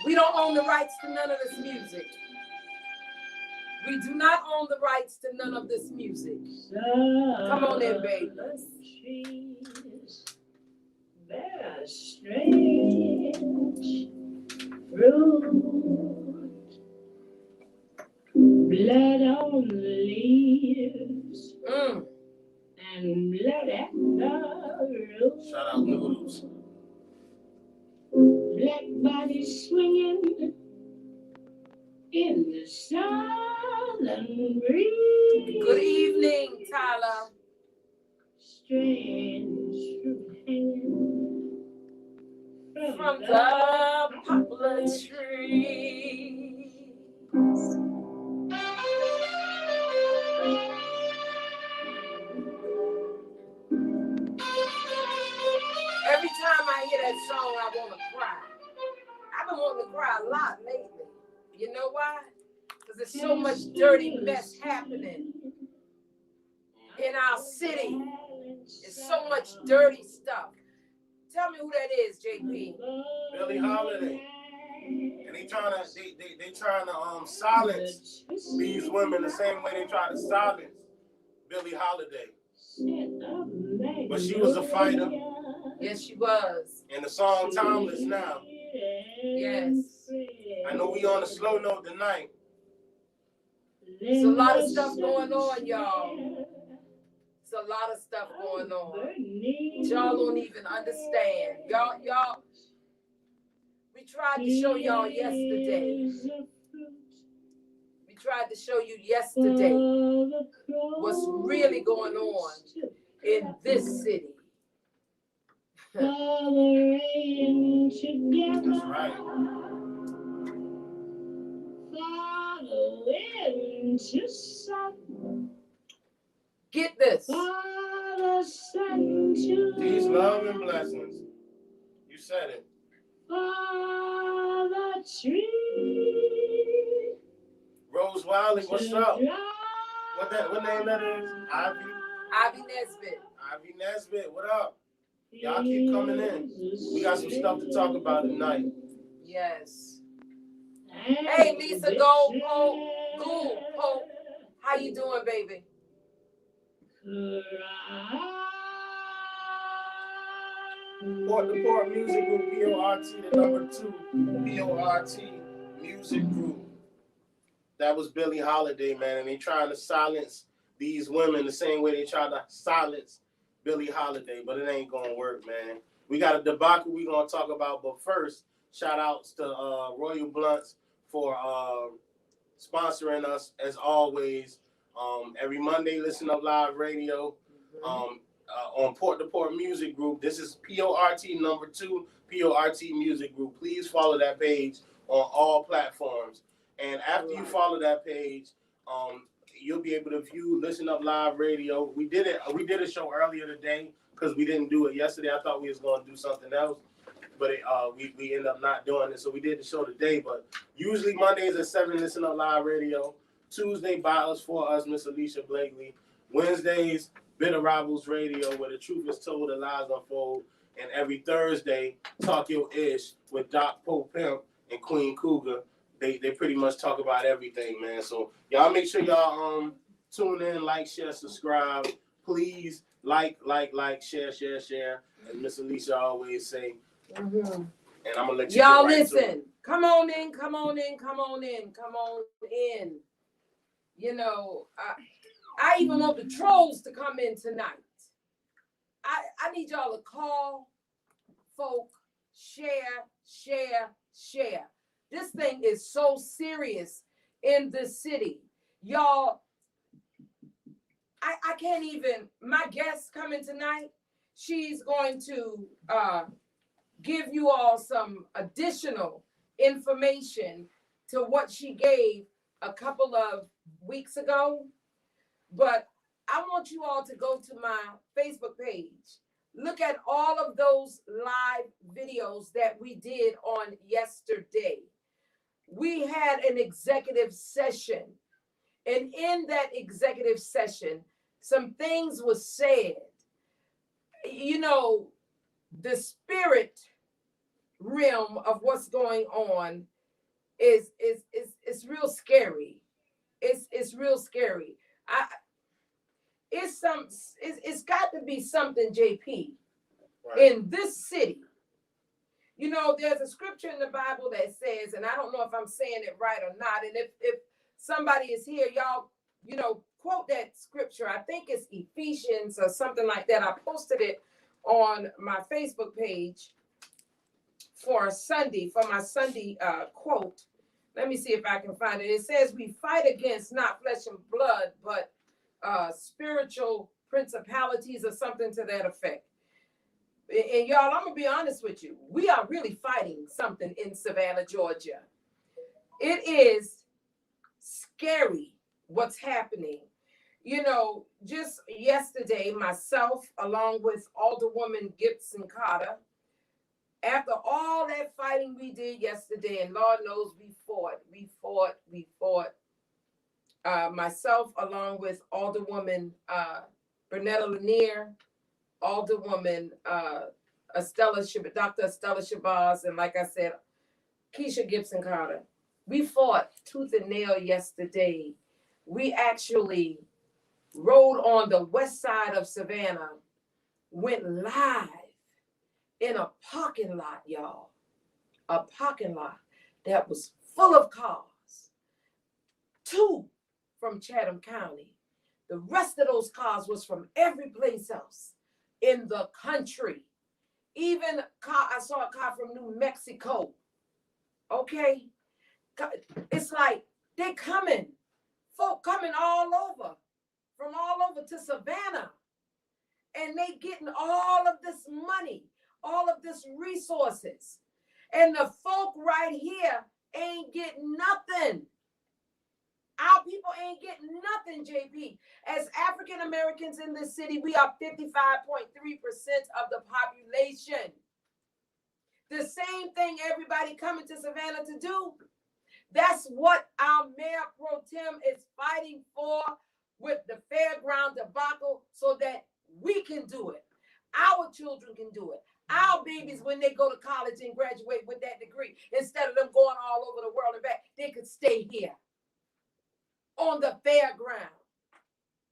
We don't own the rights to none of this music. We do not own the rights to none of this music. Come on in, baby. They're strange, rude, blood on the leaves, and blood at the root. Shout out Noodles. Black bodies swinging in the southern breeze. Good evening, Tyler. Strange fruit hanging From the poplar trees. Every time I hear that song, I want to cry. I've been wanting to cry a lot lately. You know why? Because there's so much dirty mess happening in our city. There's so much dirty stuff. Tell me who that is, JP. Billie Holiday. And they trying to silence these women the same way they try to silence Billie Holiday. But she was a fighter. Yes, she was. And the song timeless now. Yes. I know we on a slow note tonight. There's a lot of stuff going on, y'all. There's a lot of stuff going on. Y'all don't even understand. Y'all, we tried to show y'all yesterday. We tried to show you yesterday what's really going on in this city. That's right. Get this. These love and blessings. You said it. Rose Wiley, what's up? What name that is? Ivy Nesbitt. Ivy Nesbitt, what up? Y'all keep coming in. We got some stuff to talk about tonight. Yes. Hey, Lisa Gold Pope. How you doing, baby? Port to Port Music Group, PORT, the number 2, PORT Music Group. That was Billie Holiday, man, and they trying to silence these women the same way they try to silence Billie Holiday, but it ain't gonna work, man. We got a debacle we gonna talk about, but first, shout outs to Royal Blunts for sponsoring us as always. Every Monday, Listen Up Live Radio on Port to Port Music Group. This is PORT number 2, PORT Music Group. Please follow that page on all platforms. And after you follow that page, you'll be able to view Listen Up Live Radio. We did a show earlier today because we didn't do it yesterday. I thought we was going to do something else, but we ended up not doing it. So we did the show today. But usually Mondays at 7, Listen Up Live Radio. Tuesday, by us, for us, Miss Alicia Blakely. Wednesdays, Bitter Rivals Radio, where the truth is told, the lies unfold. And every Thursday, Talk Your Ish with Doc Pope Pimp and Queen Cougar. They pretty much talk about everything, man. So y'all make sure y'all tune in, like, share, subscribe. Please like, share. And Miss Alicia always say. And I'm gonna let you y'all right listen. Come on in. You know, I even want the trolls to come in tonight. I need y'all to call, folk, share. This thing is so serious in the city. Y'all, I can't even, my guest coming tonight, she's going to give you all some additional information to what she gave a couple of weeks ago. But I want you all to go to my Facebook page. Look at all of those live videos that we did on yesterday. We had an executive session. And in that executive session, some things were said. You know, the spirit realm of what's going on it's real scary. It's real scary. It's got to be something, JP, Right. in this city. You know, there's a scripture in the Bible that says, and I don't know if I'm saying it right or not, and if somebody is here, y'all, you know, quote that scripture. I think it's Ephesians or something like that. I posted it on my Facebook page for my Sunday quote. Let me see if I can find it. It says, we fight against not flesh and blood, but spiritual principalities or something to that effect. And y'all, I'm gonna be honest with you. We are really fighting something in Savannah, Georgia. It is scary what's happening. You know, just yesterday, myself, along with Alderwoman Gibson Carter, after all that fighting we did yesterday, and Lord knows we fought. Myself, along with Alderwoman Bernetta Lanier, Alderwoman Dr. Estella Shabazz, and like I said, Keisha Gibson Carter. We fought tooth and nail yesterday. We actually rode on the west side of Savannah, went live in a parking lot, y'all. A parking lot that was full of cars. 2 from Chatham County. The rest of those cars was from every place else in the country. Even I saw a car from New Mexico. Okay? It's like they're coming. Folk coming all over. From all over to Savannah. And they getting all of this money. All of this resources. And the folk right here ain't getting nothing. Our people ain't getting nothing, JP. As African Americans in this city, we are 55.3% of the population. The same thing everybody coming to Savannah to do. That's what our Mayor Pro Tem is fighting for with the fairground debacle so that we can do it. Our children can do it. Our babies, when they go to college and graduate with that degree, instead of them going all over the world and back, they could stay here on the fairground.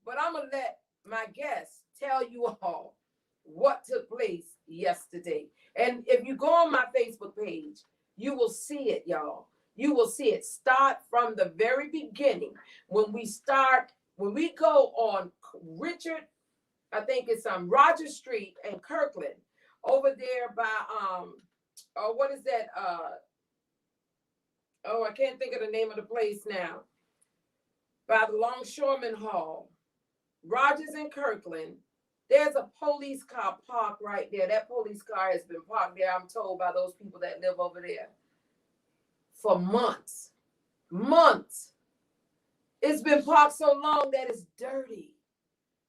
But I'm going to let my guests tell you all what took place yesterday. And if you go on my Facebook page, you will see it, y'all. You will see it start from the very beginning. When we go on Richard, I think it's Roger Street and Kirkland, over there by what is that? I can't think of the name of the place now. By the Longshoreman Hall, Rogers and Kirkland, there's a police car parked right there. That police car has been parked there, I'm told, by those people that live over there for months. Months. It's been parked so long that it's dirty.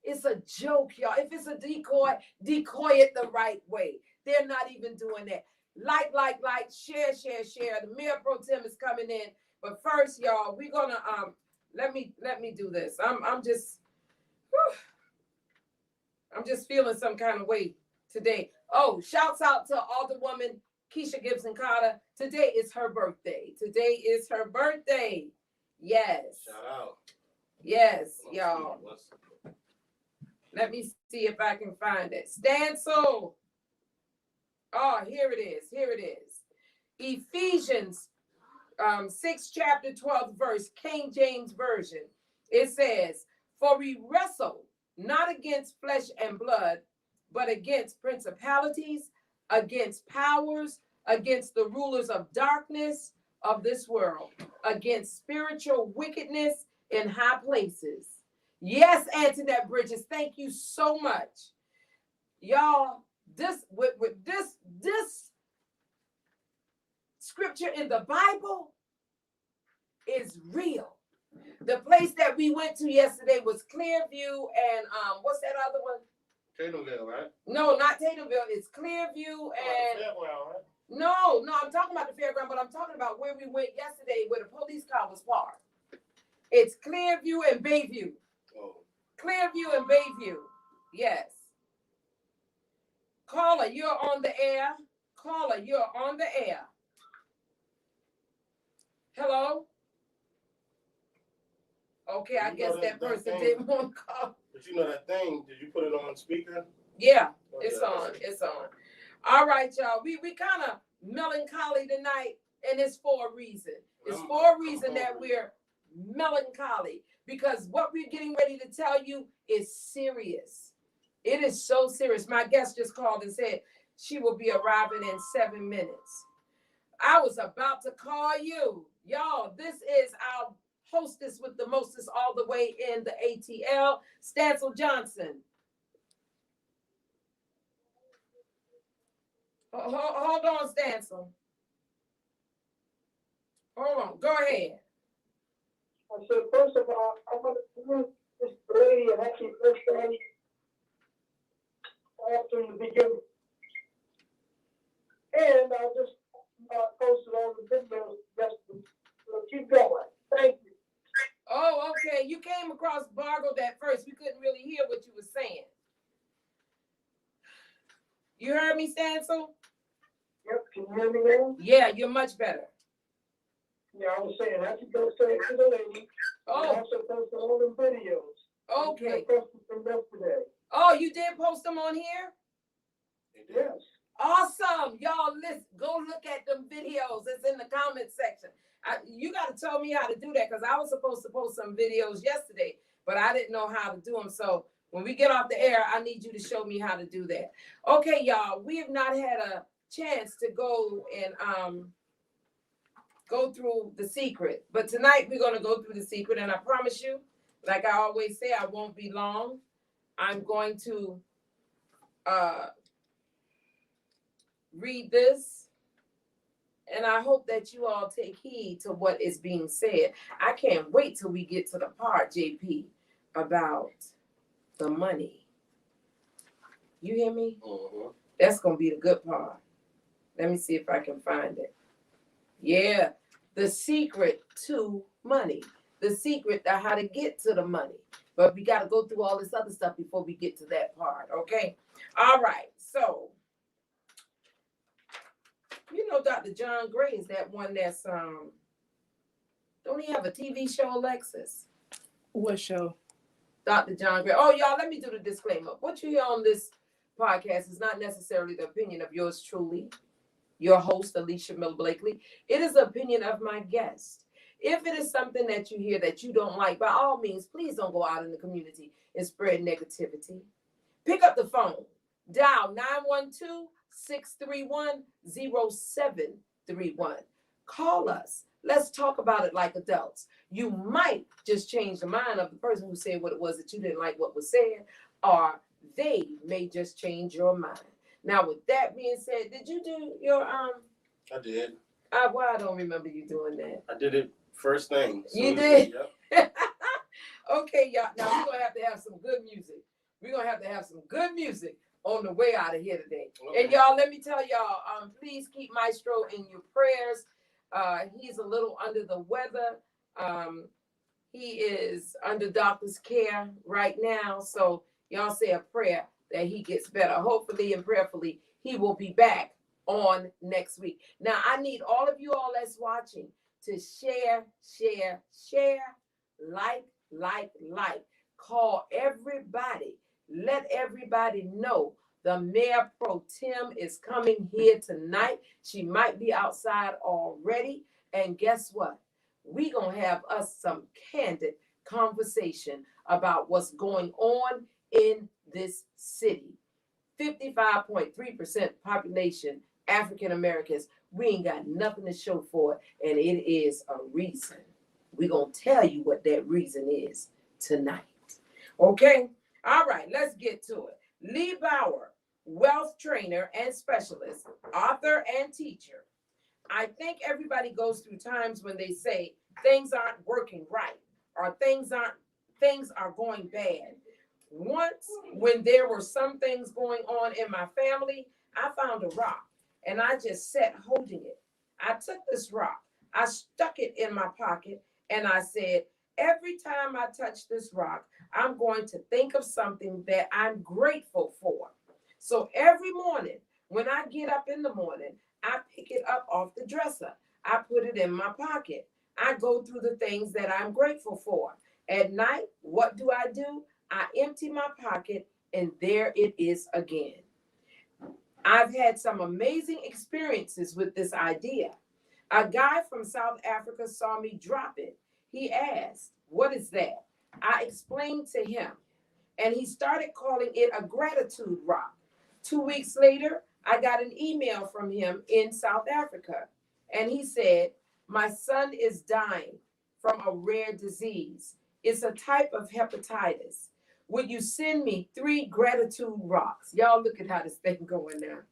It's a joke, y'all. If it's a decoy it the right way. They're not even doing that. Like, share. The Mayor Pro Tem is coming in. But first, y'all, we're gonna let me do this. I'm just feeling some kind of way today. Oh, shouts out to Alderwoman Keisha Gibson Carter. Today is her birthday. Yes. Shout out. Yes, y'all. Let me see if I can find it. Stancil. Oh, here it is. Ephesians 6 chapter 12 verse, King James Version. It says, for we wrestle not against flesh and blood, but against principalities, against powers, against the rulers of darkness of this world, against spiritual wickedness in high places. Yes, Antoinette Bridges, thank you so much. Y'all, this scripture in the Bible is real. The place that we went to yesterday was Clearview and what's that other one? Tatumville, right? No, not Tatumville. It's Clearview and Fairground, right? No, I'm talking about the fairground, but I'm talking about where we went yesterday where the police car was parked. It's Clearview and Bayview. Oh. Clearview and Bayview. Yes. Caller, you're on the air. Hello? Okay, I guess that person didn't want to call. But you know that thing, did you put it on speaker? Yeah, it's on. It's on. All right, y'all. We kind of melancholy tonight, and it's for a reason. It's for a reason that we're melancholy, because what we're getting ready to tell you is serious. It is so serious. My guest just called and said she will be arriving in 7 minutes. I was about to call you. Y'all, this is our hostess with the mostest all the way in the ATL, Stancil Johnson. Hold on, Stancil. Hold on. Go ahead. I said, first of all, I want to greet this lady and happy birthday after the beginning. And I just posted all the videos yesterday. So keep going. Thank you. Oh, okay. You came across Bargold at first. We couldn't really hear what you were saying. You heard me, Stancil? Yep, can you hear me now? Yeah, you're much better. Yeah, I was saying, happy birthday to the lady. Oh. I also posted all the videos. Okay. I posted them yesterday. Oh, you did post them on here? Yes. Awesome. Y'all, listen, go look at them videos. It's in the comment section. You got to tell me how to do that, because I was supposed to post some videos yesterday, but I didn't know how to do them. So when we get off the air, I need you to show me how to do that. Okay, y'all, we have not had a chance to go and go through The Secret, but tonight we're going to go through The Secret, and I promise you, like I always say, I won't be long. I'm going to read this, and I hope that you all take heed to what is being said. I can't wait till we get to the part, JP, about the money. You hear me? Mm-hmm. That's going to be the good part. Let me see if I can find it. Yeah, the secret to money. The secret to how to get to the money. But we got to go through all this other stuff before we get to that part, okay? All right, so, you know Dr. John Gray is that one that's, don't he have a TV show, Alexis? What show? Dr. John Gray. Oh, y'all, let me do the disclaimer. What you hear on this podcast is not necessarily the opinion of yours truly, your host, Alicia Miller Blakely. It is the opinion of my guest. If it is something that you hear that you don't like, by all means, please don't go out in the community and spread negativity. Pick up the phone. Dial 912-631-0731. Call us. Let's talk about it like adults. You might just change the mind of the person who said what it was that you didn't like what was said, or they may just change your mind. Now, with that being said, did you do your I did. Well, I don't remember you doing that. I did it first thing. You did? Yep. Okay, y'all. Now we're gonna have to have some good music. We're gonna have to have some good music on the way out of here today. Okay. And y'all, let me tell y'all, please keep Maestro in your prayers. He's a little under the weather. He is under doctor's care right now. So y'all say a prayer that he gets better. Hopefully and prayerfully, he will be back on next week. Now, I need all of you all that's watching to share, like. Call everybody. Let everybody know the Mayor Pro Tem is coming here tonight. She might be outside already. And guess what? We gonna have us some candid conversation about what's going on in this city. 55.3% population, African Americans. We ain't got nothing to show for it, and it is a reason. We're gonna tell you what that reason is tonight. Okay? All right, let's get to it. Lee Bauer, wealth trainer and specialist, author and teacher. I think everybody goes through times when they say things aren't working right, or things are going bad. Once, when there were some things going on in my family, I found a rock and I just sat holding it. I took this rock, I stuck it in my pocket, and I said, every time I touch this rock, I'm going to think of something that I'm grateful for. So every morning, when I get up in the morning, I pick it up off the dresser. I put it in my pocket. I go through the things that I'm grateful for. At night, what do? I empty my pocket, and there it is again. I've had some amazing experiences with this idea. A guy from South Africa saw me drop it. He asked, "What is that?" I explained to him, and he started calling it a gratitude rock. 2 weeks later, I got an email from him in South Africa, and he said, "My son is dying from a rare disease. It's a type of hepatitis. Would you send me 3 gratitude rocks?" Y'all look at how this thing going now.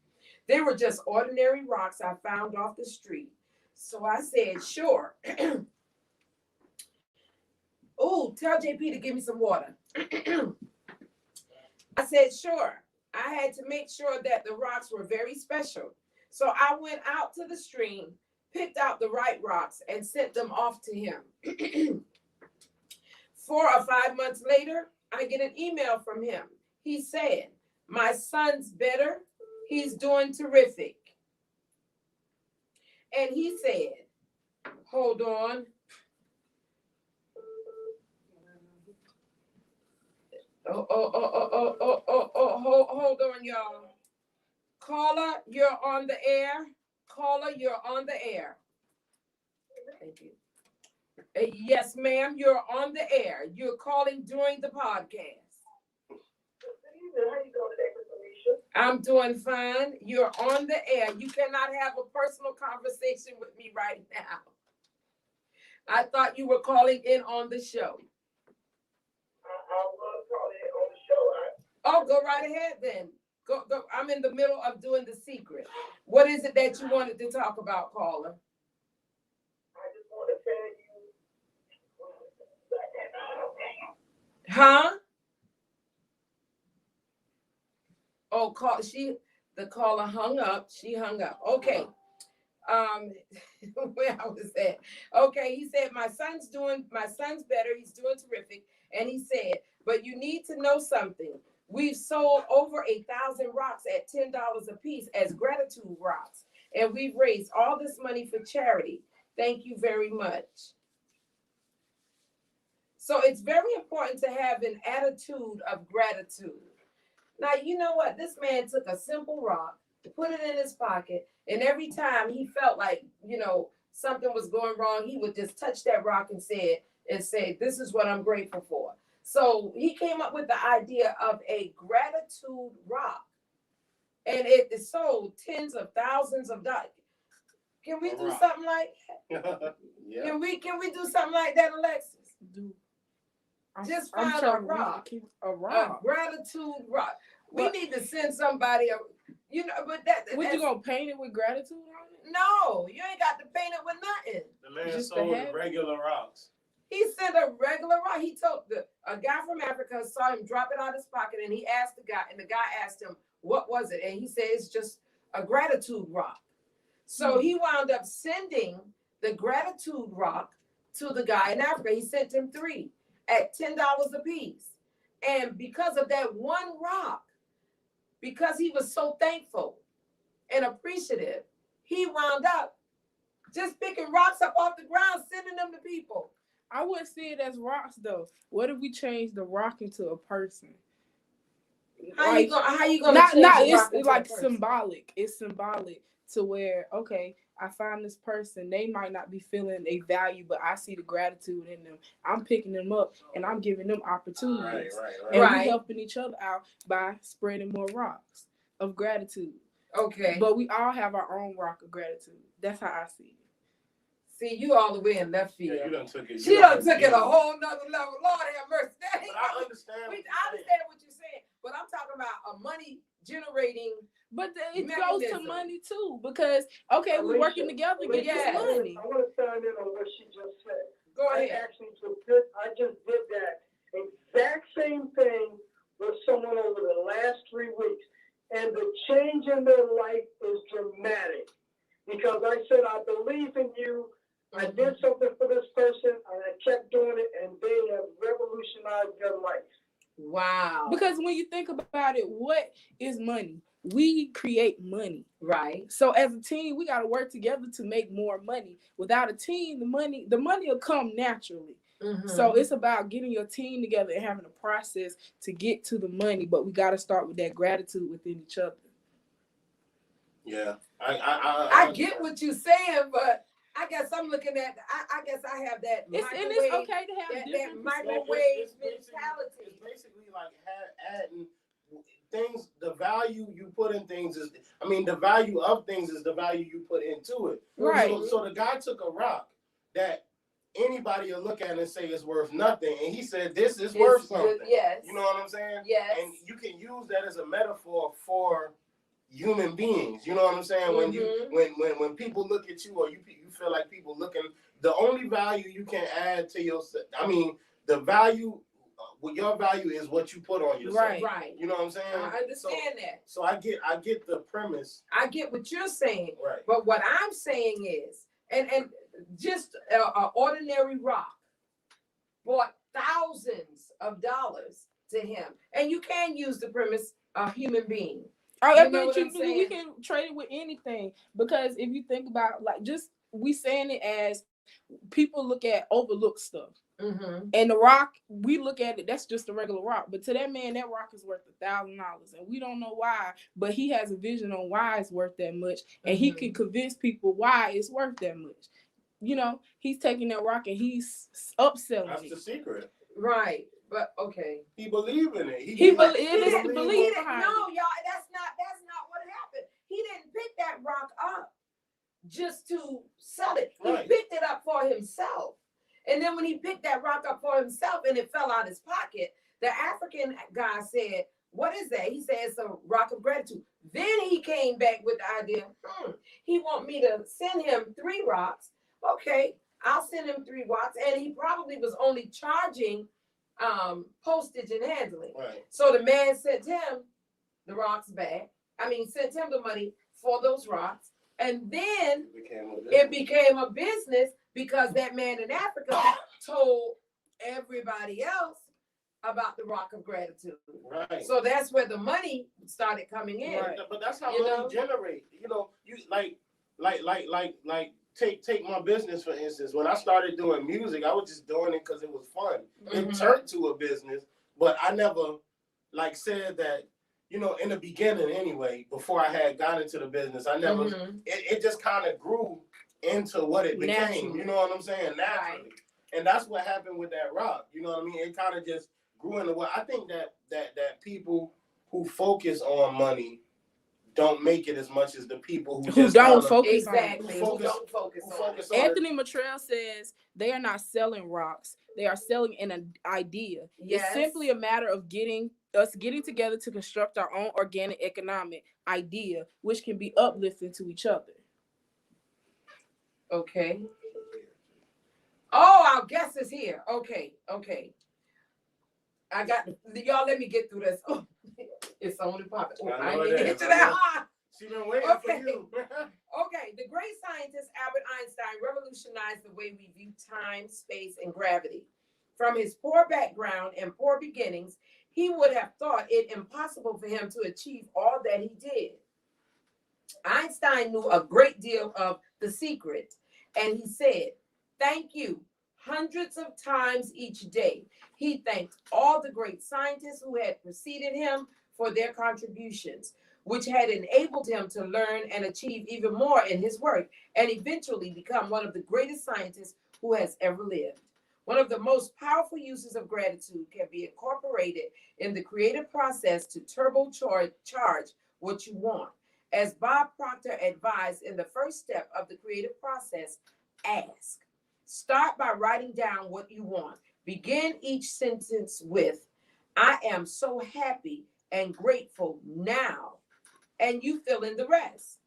They were just ordinary rocks I found off the street. So I said, "Sure." Oh, tell JP to give me some water. I said, "Sure." I had to make sure that the rocks were very special. So I went out to the stream, picked out the right rocks, and sent them off to him. 4 or 5 months later, I get an email from him. He said, "My son's better. He's doing terrific." And he said, hold on. Hold on, y'all. Caller, you're on the air. Caller, you're on the air. Thank you. Yes, ma'am, you're on the air. You're calling during the podcast. How you doing today, Miss Alicia? I'm doing fine. You're on the air. You cannot have a personal conversation with me right now. I thought you were calling in on the show. I was calling in on the show. Oh, go right ahead then. Go. I'm in the middle of doing The Secret. What is it that you wanted to talk about, caller? I just want to tell you. Huh? Oh, the caller hung up. She hung up. Okay. Where I was at. Okay, he said, my son's better. He's doing terrific. And he said, but you need to know something. We've sold over 1,000 rocks at $10 a piece as gratitude rocks. And we've raised all this money for charity. Thank you very much. So it's very important to have an attitude of gratitude. Now, you know what? This man took a simple rock, put it in his pocket, and every time he felt like, something was going wrong, he would just touch that rock and say, this is what I'm grateful for. So he came up with the idea of a gratitude rock, and it is sold tens of thousands of dollars. Can we do something like that? Yeah. Can we do something like that, Alexis? Just find a rock. A gratitude rock. We need to send somebody but what you gonna paint it with gratitude on it? No, you ain't got to paint it with nothing. The man sold regular rocks. He sent a regular rock. He told a guy from Africa saw him drop it out of his pocket, and he asked the guy, and the guy asked him, what was it? And he said, it's just a gratitude rock. So he wound up sending the gratitude rock to the guy in Africa. He sent him 3 at $10 a piece. And because of that one rock, because he was so thankful and appreciative, he wound up just picking rocks up off the ground, sending them to people. I wouldn't see it as rocks though. What if we change the rock into a person? How you gonna change the rock it's like symbolic. It's symbolic to where, okay, I find this person, they might not be feeling a value, but I see the gratitude in them. I'm picking them up and I'm giving them opportunities. Right. And we're helping each other out by spreading more rocks of gratitude. Okay. But we all have our own rock of gratitude. That's how I see it. See, you all the way in left field. Yeah, you done took it. She done took it a whole nother level. Lord have mercy. But I understand. I understand what you're saying, but I'm talking about a money generating. But it goes to money too, because okay, we're working together to get this money. I want to chime in on what she just said. Go ahead. I just did that exact same thing with someone over the last 3 weeks, and the change in their life is dramatic. Because I said, I believe in you. I did something for this person, and I kept doing it, and they have revolutionized their life. Wow. Because when you think about it, what is money? We create money. Right. So as a team, we got to work together to make more money. Without a team, the money will come naturally. Mhm. So it's about getting your team together and having a process to get to the money. But we got to start with that gratitude within each other. Yeah, I get what you're saying, but I guess I'm looking at. I guess I have that It's okay to have that different microwave It's mentality. basically like adding things. The value you put in things is, I mean, the value of things is the value you put into it. Right. So the guy took a rock that anybody will look at and say it's worth nothing, and he said this is worth something. Yes. You know what I'm saying? Yes. And you can use that as a metaphor for human beings. You know what I'm saying? When you when people look at you, or you feel like people looking, the only value you can add to yourself, I mean, the value, your value is what you put on yourself. Right. You know what I'm saying? I understand that. So I get the premise. I get what you're saying. Right. But what I'm saying is, and just an ordinary rock bought thousands of dollars to him, and you can use the premise of human being. I You know bet what I'm we saying? can trade it with anything, because if you think about, like, just we saying it as people overlook stuff. Mm-hmm. And the rock, we look at it, that's just a regular rock. But to that man, that rock is worth $1,000. And we don't know why, but he has a vision on why it's worth that much. And he can convince people why it's worth that much. You know, he's taking that rock and he's upselling That's it. the secret. Right. But okay. He believed in it. He He believe didn't, believe no, behind y'all, that's not what happened. He didn't pick that rock up just to sell it. Right. He picked it up for himself. And then when he picked that rock up for himself and it fell out his pocket, the African guy said, "What is that?" He said, "It's a rock of gratitude." Then he came back with the idea, he want me to send him 3 rocks. Okay, I'll send him 3 rocks. And he probably was only charging postage and handling. Right. So the man sent him the rocks back. Sent him the money for those rocks. And then it became a business because that man in Africa told everybody else about the rock of gratitude. Right. So that's where the money started coming in. Right. But that's how money generate. You know, you like take my business for instance. When I started doing music, I was just doing it because it was fun. Mm-hmm. It turned to a business, but I never said that. You know, in the beginning anyway, before I had got into the business, I never. It just kind of grew into what it became. Naturally. You know what I'm saying? Naturally, Right. And that's what happened with that rock. You know what I mean? It kind of just grew into what I think that people who focus on money don't make it as much as the people who just don't kinda, focus Exactly. on it. Who don't focus on it. Anthony Motrell says they are not selling rocks. They are selling an idea. Yes. It's simply a matter of getting together to construct our own organic economic idea, which can be uplifting to each other. Okay. Oh, our guest is here. Okay. I got y'all. Let me get through this. Oh, it's only popping. Oh, I need to get to that. She's been waiting for you. Okay, the great scientist Albert Einstein revolutionized the way we view time, space, and gravity. From his poor background and poor beginnings, he would have thought it impossible for him to achieve all that he did. Einstein knew a great deal of the secret, and he said, "Thank you," hundreds of times each day. He thanked all the great scientists who had preceded him for their contributions, which had enabled him to learn and achieve even more in his work, and eventually become one of the greatest scientists who has ever lived. One of the most powerful uses of gratitude can be incorporated in the creative process to turbocharge what you want. As Bob Proctor advised in the first step of the creative process, ask. Start by writing down what you want. Begin each sentence with, "I am so happy and grateful now," and you fill in the rest.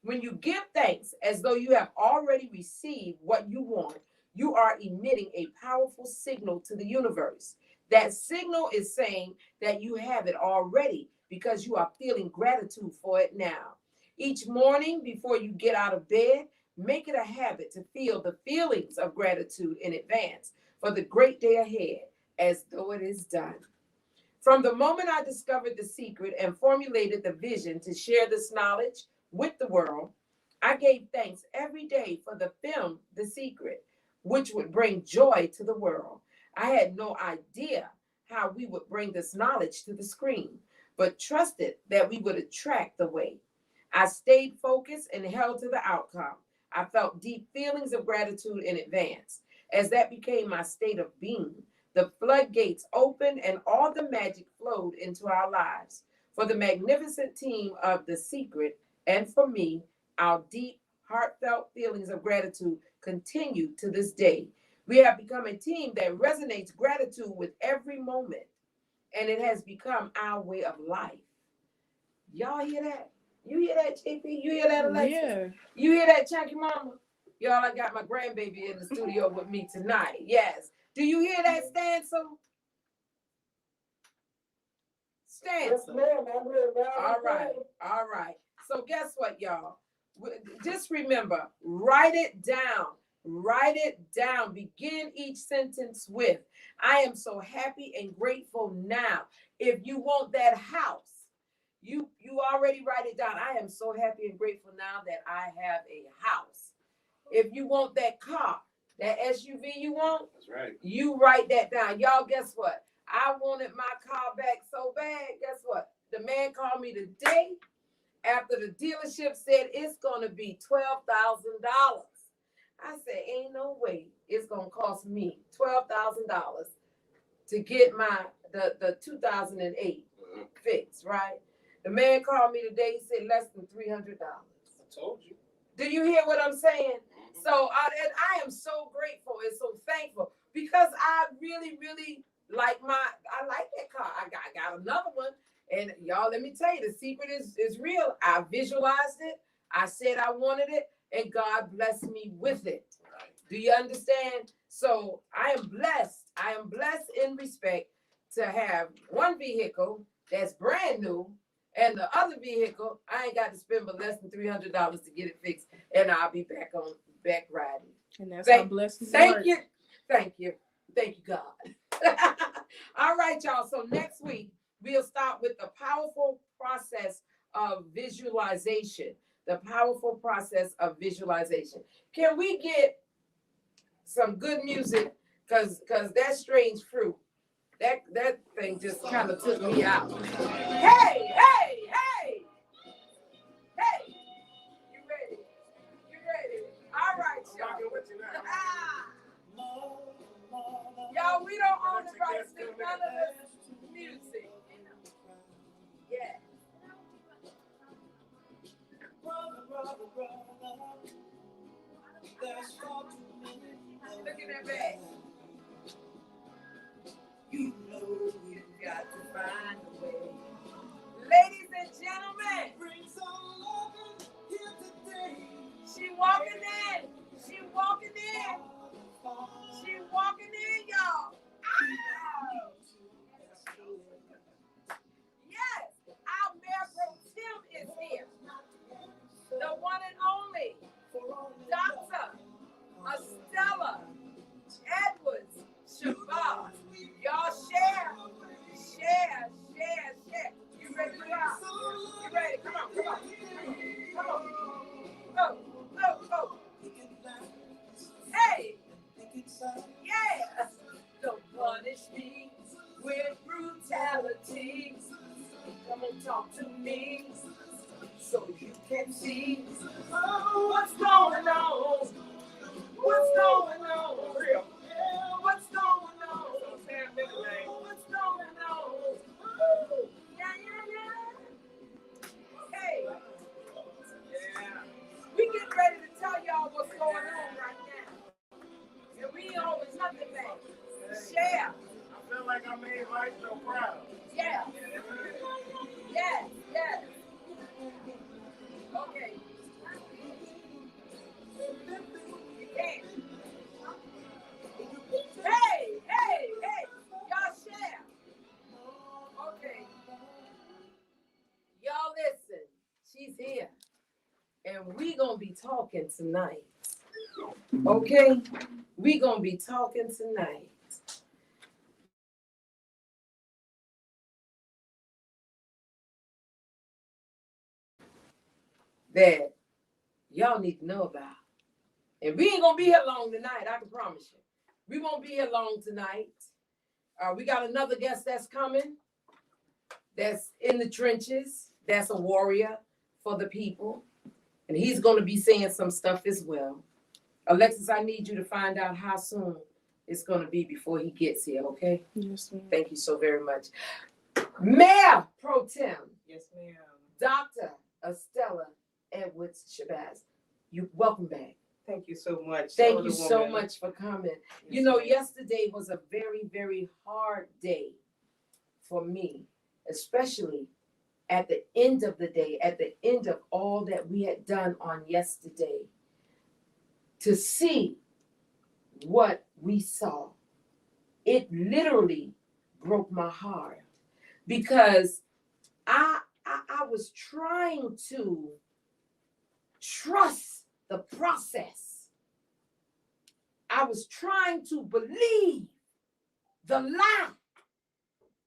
When you give thanks as though you have already received what you want, you are emitting a powerful signal to the universe. That signal is saying that you have it already because you are feeling gratitude for it now. Each morning before you get out of bed, make it a habit to feel the feelings of gratitude in advance for the great day ahead as though it is done. From the moment I discovered the secret and formulated the vision to share this knowledge with the world, I gave thanks every day for the film, The Secret, which would bring joy to the world. I had no idea how we would bring this knowledge to the screen, but trusted that we would attract the way. I stayed focused and held to the outcome. I felt deep feelings of gratitude in advance. As that became my state of being, the floodgates opened and all the magic flowed into our lives. For the magnificent team of The Secret and for me, our deep, heartfelt feelings of gratitude continue to this day. We have become a team that resonates gratitude with every moment, and it has become our way of life. Y'all hear that? You hear that, JP? You hear that, Alexa? Yeah. You hear that, Chunky Mama? Y'all, I got my grandbaby in the studio with me tonight. Yes. Do you hear that, Stancil? Yes, Stancil. ma'am, I'm here now. All right. All right. So guess what, y'all? Just remember, write it down. Write it down. Begin each sentence with, I am so happy and grateful now. If you want that house, you already write it down. I am so happy and grateful now that I have a house. If you want that car, that SUV you want, That's right. you write that down. Y'all, guess what? I wanted my car back so bad. Guess what? The man called me today after the dealership said it's going to be $12,000. I said, ain't no way it's going to cost me $12,000 to get the 2008 fix, right? The man called me today. He said less than $300. I told you. Do you hear what I'm saying? So I am so grateful and so thankful because I really, really like I like that car. I got another one. And y'all, let me tell you, the secret is real. I visualized it. I said I wanted it, and God blessed me with it. Right. Do you understand? So I am blessed. I am blessed in respect to have one vehicle that's brand new, and the other vehicle, I ain't got to spend but less than $300 to get it fixed, and I'll be back riding. And that's how blessings work. Thank you, God. All right, y'all. So next week we'll start with the powerful process of visualization. The powerful process of visualization. Can we get some good music? Cause that strange fruit, that thing just kind of took me out. Hey! You ready? All right, y'all. Y'all, we don't own the rights to none of this music. Yeah. Look at that bag. You know you got to find a way. Ladies and gentlemen, she walking in. Y'all. Ow! Yes, our Mayor Pro Tem is here. The one and only Dr. Estella Edwards Shabazz. Y'all share. You ready to rock? You ready? Come on. Go. Hey. Yeah. Don't punish me with brutality. Come and talk to me so you can see what's going on. What's going on? What's going on? Yeah. Hey. Yeah. We get ready to tell y'all what's going on right now. And we ain't always nothing back. Share. I feel like I made Maestro proud. Yeah. Yes. Okay. You can. Hey. Y'all share. Okay. Y'all listen. She's here. And we gonna be talking tonight. Okay? We gonna be talking tonight. that y'all need to know about. And we ain't gonna be here long tonight, I can promise you. We won't be here long tonight. We got another guest that's coming, that's in the trenches, that's a warrior for the people. And he's gonna be saying some stuff as well. Alexis, I need you to find out how soon it's gonna be before he gets here, okay? Yes, ma'am. Thank you so very much. Mayor Pro Tem, Yes, ma'am. Dr. Estella Edwards Shabazz, you welcome back. Thank you so much. Thank you so Alderwoman. much for coming. Yes, You know, ma'am. yesterday was a very, very hard day for me, especially at the end of the day, at the end of all that we had done on yesterday, to see what we saw. It literally broke my heart because I was trying to trust the process. I was trying to believe the lie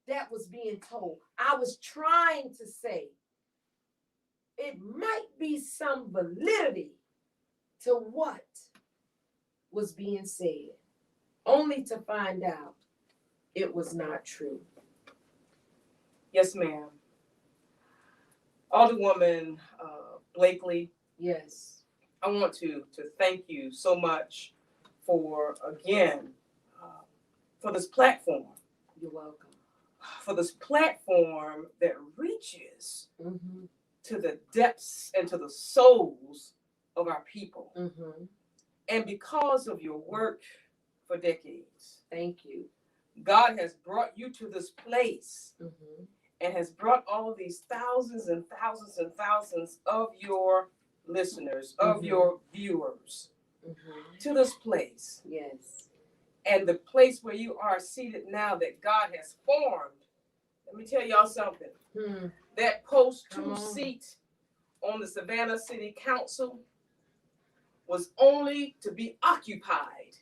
that was being told. I was trying to say it might be some validity to what was being said, only to find out it was not true. Yes, ma'am. Alderwoman Blakely, Yes. I want to thank you so much for, again, for this platform. You're welcome. For this platform that reaches Mm-hmm. to the depths and to the souls of our people. Mm-hmm. And because of your work for decades, Thank you. God has brought you to this place Mm-hmm. and has brought all of these thousands and thousands and thousands of your listeners, of Mhm. your viewers Mm-hmm. to this place. Yes. And the place where you are seated now that God has formed. Let me tell y'all something. Hmm. That post Come 2 on. seat on the Savannah City Council was only to be occupied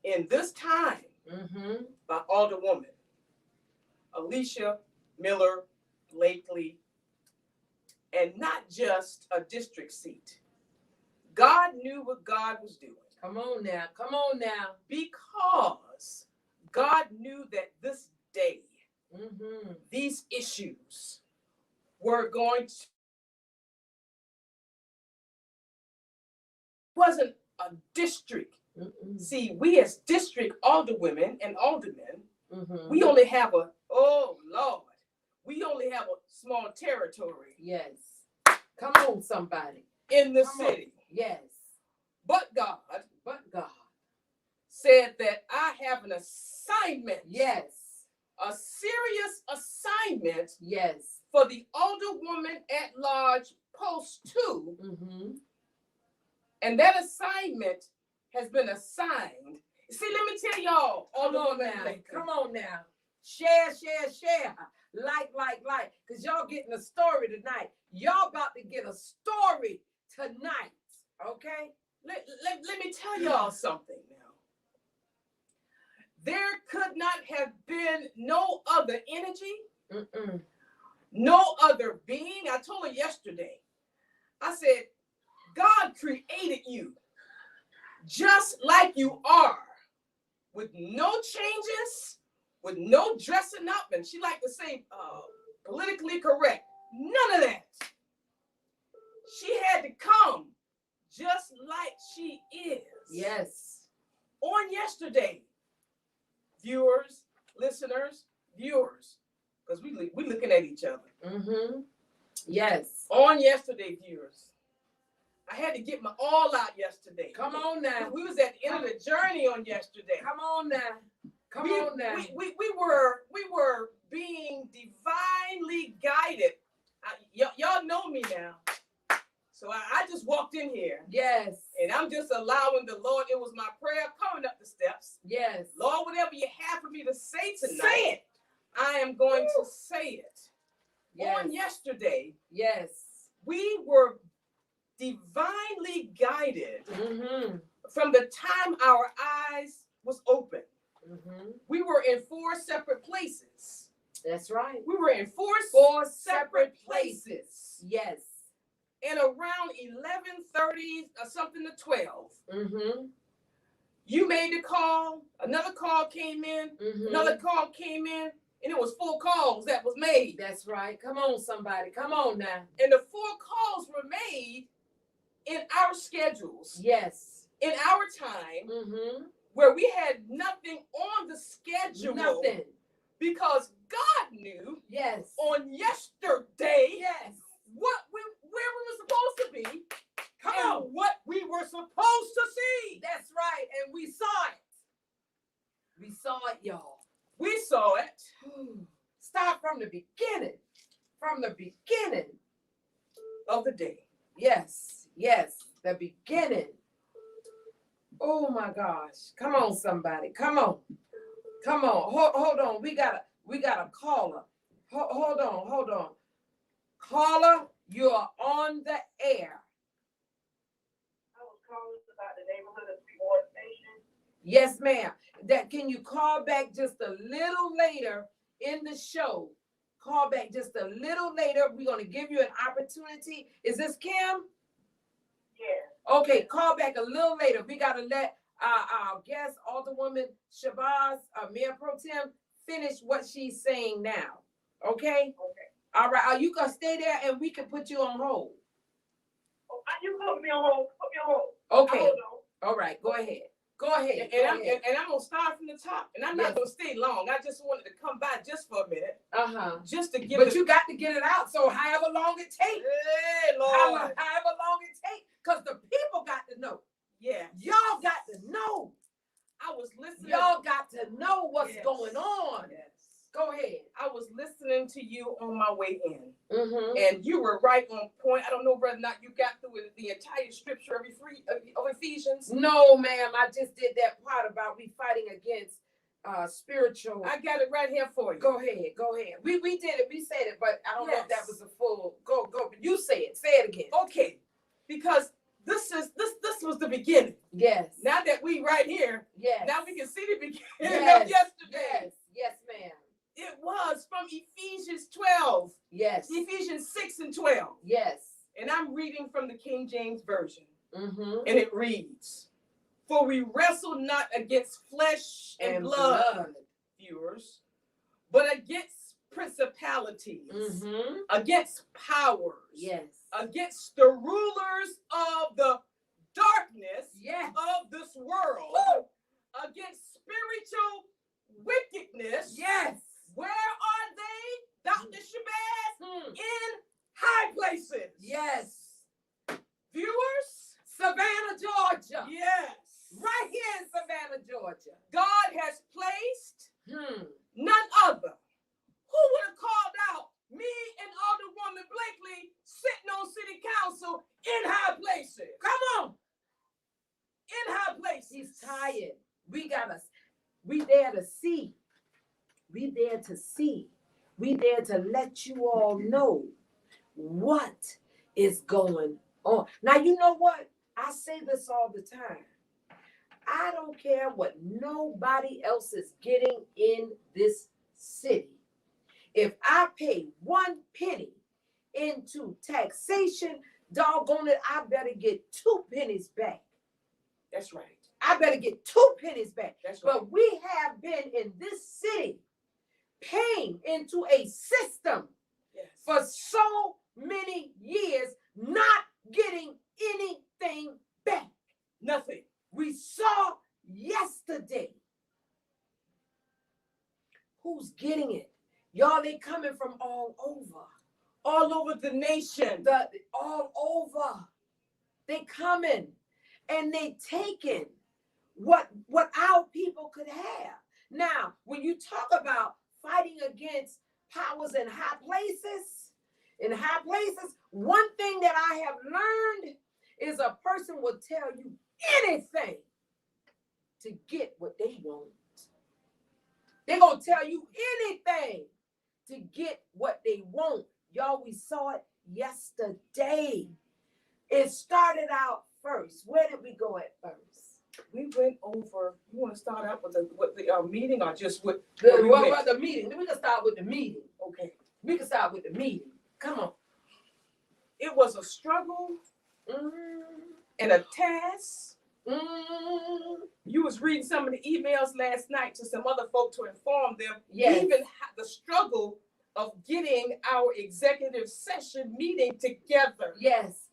in this time Mm-hmm. by Alderwoman Alicia Miller Blakely, and not just a district seat. God knew what God was doing Come on now. Come on now. because God knew that this day, Mm-hmm. these issues were going to, wasn't a district. Mm-mm. See, we as district alderwomen and aldermen, Mm-hmm. we only have we only have a small territory Yes. Come on, somebody. in the Come on. city. Yes. But God But God. said that I have an assignment, Yes. a serious assignment Yes. for the Alderwoman at Large Post 2, Mm-hmm. and that assignment has been assigned. See, let me tell y'all, Come on Alderwoman now. Blakely, Come on now. Share. Like. Because y'all getting a story tonight. Y'all about to get a story tonight. Okay? let me tell y'all something now. There could not have been no other energy, Mm-mm. no other being. I told her yesterday, I said, God created you just like you are, with no changes, with no dressing up. And she liked to say politically correct. None of that. She had to come just like she is. Yes. On yesterday, viewers, listeners, because we looking at each other. Mm-hmm. Yes. On yesterday, viewers, I had to get my all out yesterday. Come on now. We was at the end of the journey on yesterday. Come on now. Come on now. We were being divinely guided. Y'all know me now. So I just walked in here. Yes. And I'm just allowing the Lord, it was my prayer coming up the steps. Yes. Lord, whatever you have for me to say tonight, Say it. I am going to say it. Yes. On yesterday, Yes. we were divinely guided Mm-hmm. from the time our eyes was open. Mm-hmm. We were in 4 separate places. That's right. We were in four Four separate places. Yes. and around 11:30 or something to 12, you made the call. Another call came in. Another call came in, and it was 4 calls that was made. That's right. Come on, somebody. Come on now. And the 4 calls were made in our schedules, Yes. in our time, where we had nothing on the schedule. Nothing. Because God knew Yes. on yesterday Yes. where we were supposed to be. Come and on. what we were supposed to see. That's right. And we saw it. We saw it, y'all. We saw it. Start from the beginning. From the beginning of the day. Yes. Yes. The beginning. Oh my gosh. Come on, somebody. Come on. Come on. Hold on. We got a caller. Hold on. Caller, you're on the air. I was calling about the neighborhood of Reward Station. Yes, ma'am. Can you call back just a little later in the show? Call back just a little later. We're going to give you an opportunity. Is this Kim? Yeah. Okay, call back a little later. We got to let our guest, Alderwoman Shabazz, Mayor Pro Tem, finish what she's saying now. Okay? Okay. All right. You can stay there and we can put you on hold. Oh, you put me on hold. Put me on hold. Okay. Hold on. All right. Go ahead. Go ahead. And I'm going to start from the top. And I'm not going to stay long. I just wanted to come by just for a minute. Just to give But you got to get it out. So however long it takes. Hey, Lord. However long it takes. Because the people got to know. Yeah. Y'all got to know. I was listening. Y'all got to know what's Yes. going on. Yes. Go ahead. I was listening to you on my way in. Mm-hmm. And you were right on point. I don't know whether or not you got through the entire scripture of Ephesians. No, ma'am. I just did that part about we fighting against spiritual. I got it right here for you. Go ahead. Go ahead. We did it. We said it, but I don't know if that Yes. was a full go. But you say it. Say it again. Okay. Because this was the beginning. Yes. Now that we right here, Yes. now we can see the beginning Yes. of yesterday. Yes. Yes, ma'am. It was from Ephesians 12, Yes. Ephesians 6 and 12. Yes. And I'm reading from the King James Version. Mm-hmm. And it reads, "For we wrestle not against flesh and blood, viewers, but against principalities, Mm-hmm. against powers, Yes. against the rulers of the darkness Yes. of this world, against spiritual wickedness." Yes. Where are they, Dr. Shabazz? In high places. Yes. Viewers? Savannah, Georgia. Yes. Right here in Savannah, Georgia. God has placed none other. Who would have called out me and Alderwoman Blakely sitting on city council in high places? Come on. In high places. He's tired. We there to see. We there to see. We there to let you all know what is going on. Now, you know what? I say this all the time. I don't care what nobody else is getting in this city. If I pay 1 penny into taxation, doggone it, I better get 2 pennies back. That's right. I better get 2 pennies back. That's right. But we have been in this city paying into a system Yes. for so many years, not getting anything back. Nothing. We saw yesterday who's getting it. Y'all, they coming from all over the nation. all over. They coming and they taking what our people could have. Now, when you talk about fighting against powers in high places, one thing that I have learned is a person will tell you anything to get what they want. They're going to tell you anything to get what they want. Y'all, we saw it yesterday. It started out first. Where did we go at first? We went over. You want to start out with the meeting or just with the meeting? We can start with the meeting. Okay. We can start with the meeting. Come on. It was a struggle and a task. You was reading some of the emails last night to some other folk to inform them even the struggle of getting our executive session meeting together. Yes,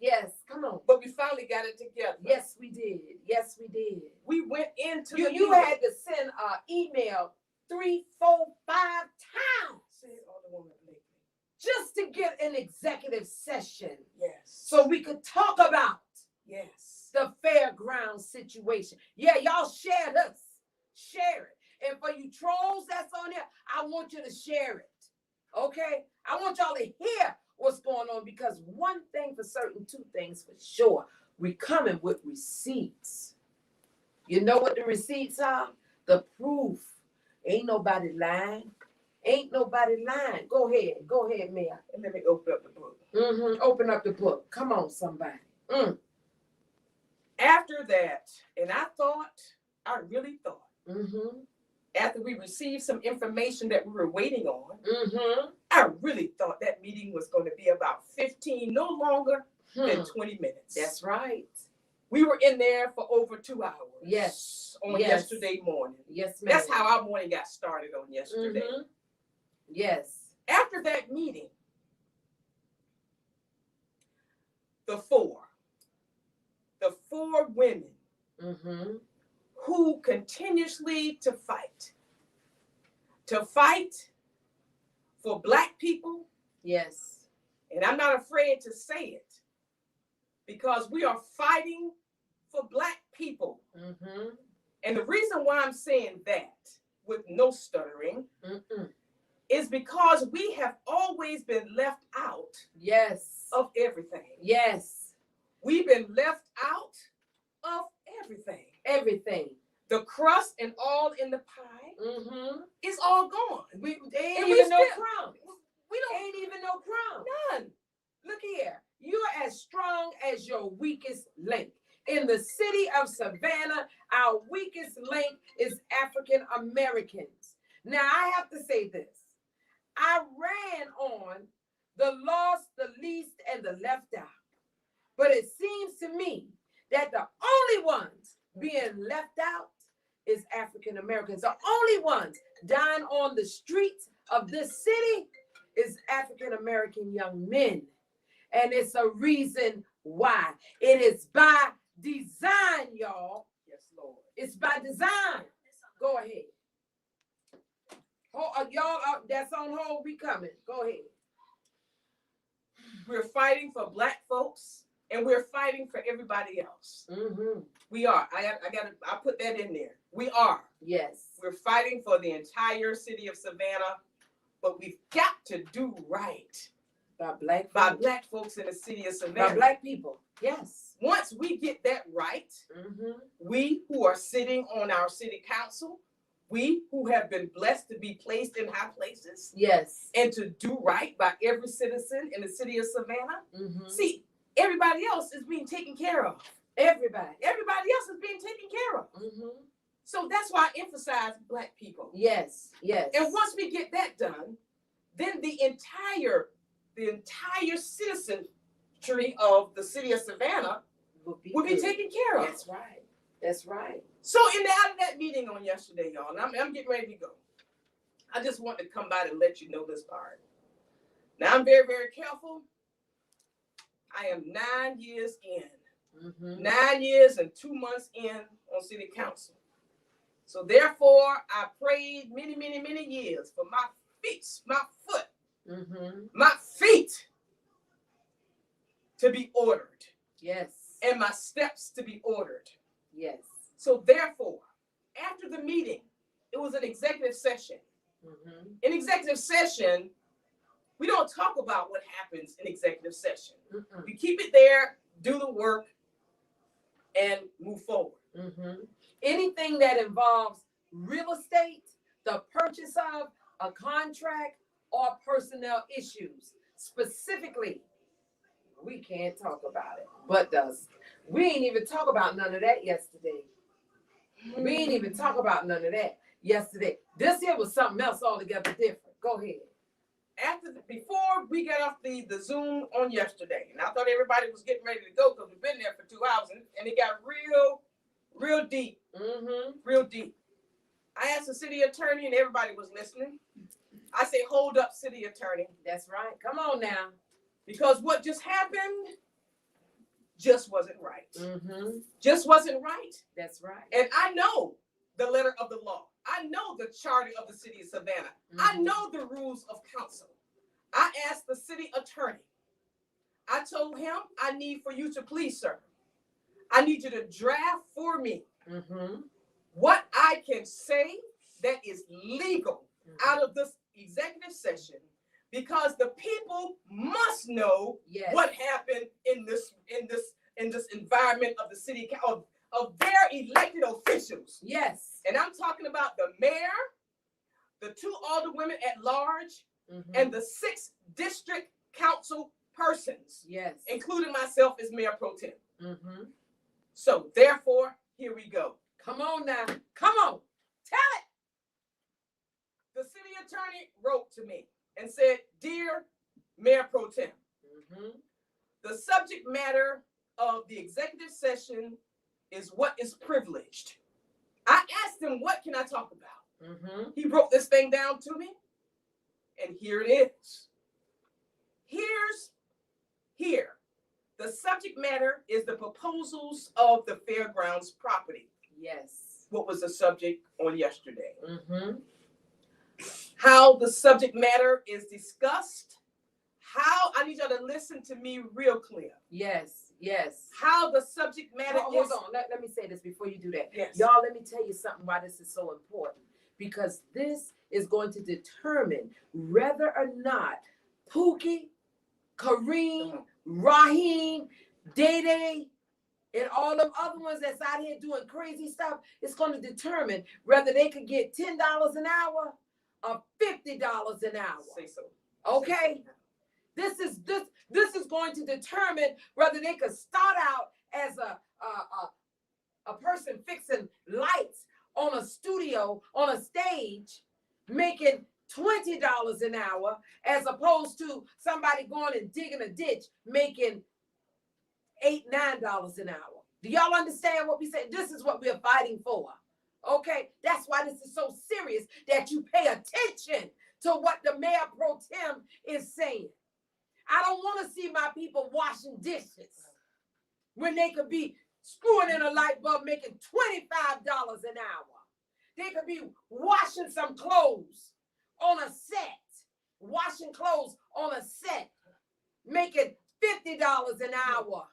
come on. But we finally got it together. Yes, we did. Yes, we did. We went into you had to send an email 3, 4, 5 times. Said Alderwoman Blakely. Just to get an executive session. Yes. So we could talk about the fairgrounds situation. Yeah, y'all share this. Share it. And for you trolls that's on there, I want you to share it. Okay? I want y'all to hear what's going on, because one thing for certain, two things for sure. We coming with receipts. You know what the receipts are? The proof. Ain't nobody lying. Ain't nobody lying. Go ahead, Mayor. And let me open up the book. Open up the book. Come on, somebody. After that, and I really thought, after we received some information that we were waiting on, I really thought that meeting was going to be about 15, no longer than 20 minutes. That's right. We were in there for over 2 hours. Yes. On yesterday morning. Yes, ma'am. That's how our morning got started on yesterday. Yes. After that meeting, the four women who continuously to fight for Black people. Yes. And I'm not afraid to say it, because we are fighting for Black people. And the reason why I'm saying that with no stuttering is because we have always been left out of everything. Yes. We've been left out of everything. Everything. The crust and all in the pie is all gone. Ain't even no crown. We don't ain't even no crown. None. Look here. You're as strong as your weakest link. In the city of Savannah, our weakest link is African Americans. Now, I have to say this. I ran on the lost, the least, and the left out. But it seems to me that the only ones being left out is African Americans. The only ones dying on the streets of this city is African American young men. And it's a reason why. It is by design, y'all. Yes, Lord. It's by design. Go ahead. Y'all, that's on hold. We coming. Go ahead. We're fighting for Black folks, and we're fighting for everybody else. We are. I put that in there. We are. Yes. We're fighting for the entire city of Savannah, but we've got to do right by Black folks in the city of Savannah. By Black people. Yes. Once we get that right, we who are sitting on our city council, we who have been blessed to be placed in high places, yes, and to do right by every citizen in the city of Savannah. See, everybody else is being taken care of. Everybody else is being taken care of. So that's why I emphasize Black people. Yes, yes. And once we get that done, then the entire citizenry of the city of Savannah will be taken care of. That's right. That's right. So out of that meeting on yesterday, y'all, and I'm getting ready to go. I just want to come by to let you know this part. Now, I'm very, very careful. I am 9 years in. 9 years and 2 months in on city council. So therefore, I prayed many, many, many years for my feet to be ordered. Yes. And my steps to be ordered. Yes. So therefore, after the meeting, it was an executive session. In executive session, we don't talk about what happens in executive session. We keep it there, do the work, and move forward. Anything that involves real estate, the purchase of a contract, or personnel issues, specifically, we can't talk about it. But we ain't even talk about none of that yesterday. We ain't even talk about none of that yesterday. This here was something else altogether different. Go ahead. before we got off the Zoom on yesterday, and I thought everybody was getting ready to go because we've been there for 2 hours, and it got real deep, real deep. I asked the city attorney, and everybody was listening. I say, hold up, city attorney. That's right. Come on now. Because what just happened just wasn't right. Just wasn't right. That's right. And I know the letter of the law. I know the charter of the city of Savannah. I know the rules of council. I asked the city attorney. I told him, I need for you to please, sir. I need you to draft for me what I can say that is legal out of this executive session, because the people must know what happened in this environment of the city of their elected officials. Yes. And I'm talking about the mayor, the 2 alderwomen at large, and the 6 district council persons. Yes. Including myself as mayor pro tem. So therefore, here we go. Come on now. Come on. Tell it. The city attorney wrote to me and said, Dear Mayor Pro Tem, the subject matter of the executive session is what is privileged. I asked him, what can I talk about? He wrote this thing down to me, and here it is. Here. The subject matter is the proposals of the fairgrounds property. Yes. What was the subject on yesterday? How the subject matter is discussed. How, I need y'all to listen to me real clear. Yes. Yes. How the subject matter Hold on. Let me say this before you do that. Yes. Y'all, let me tell you something why this is so important. Because this is going to determine whether or not Pookie, Kareem, Raheem, Day, and all them other ones that's out here doing crazy stuff, it's going to determine whether they could get $10 an hour or $50 an hour. Say so. Okay? This is going to determine whether they could start out as a person fixing lights on a studio, on a stage, making $20 an hour, as opposed to somebody going and digging a ditch, making $8, $9 an hour. Do y'all understand what we say? This is what we're fighting for. Okay? That's why this is so serious, that you pay attention to what the mayor pro tem is saying. I don't want to see my people washing dishes when they could be screwing in a light bulb making $25 an hour. They could be washing some clothes on a set, making $50 an hour.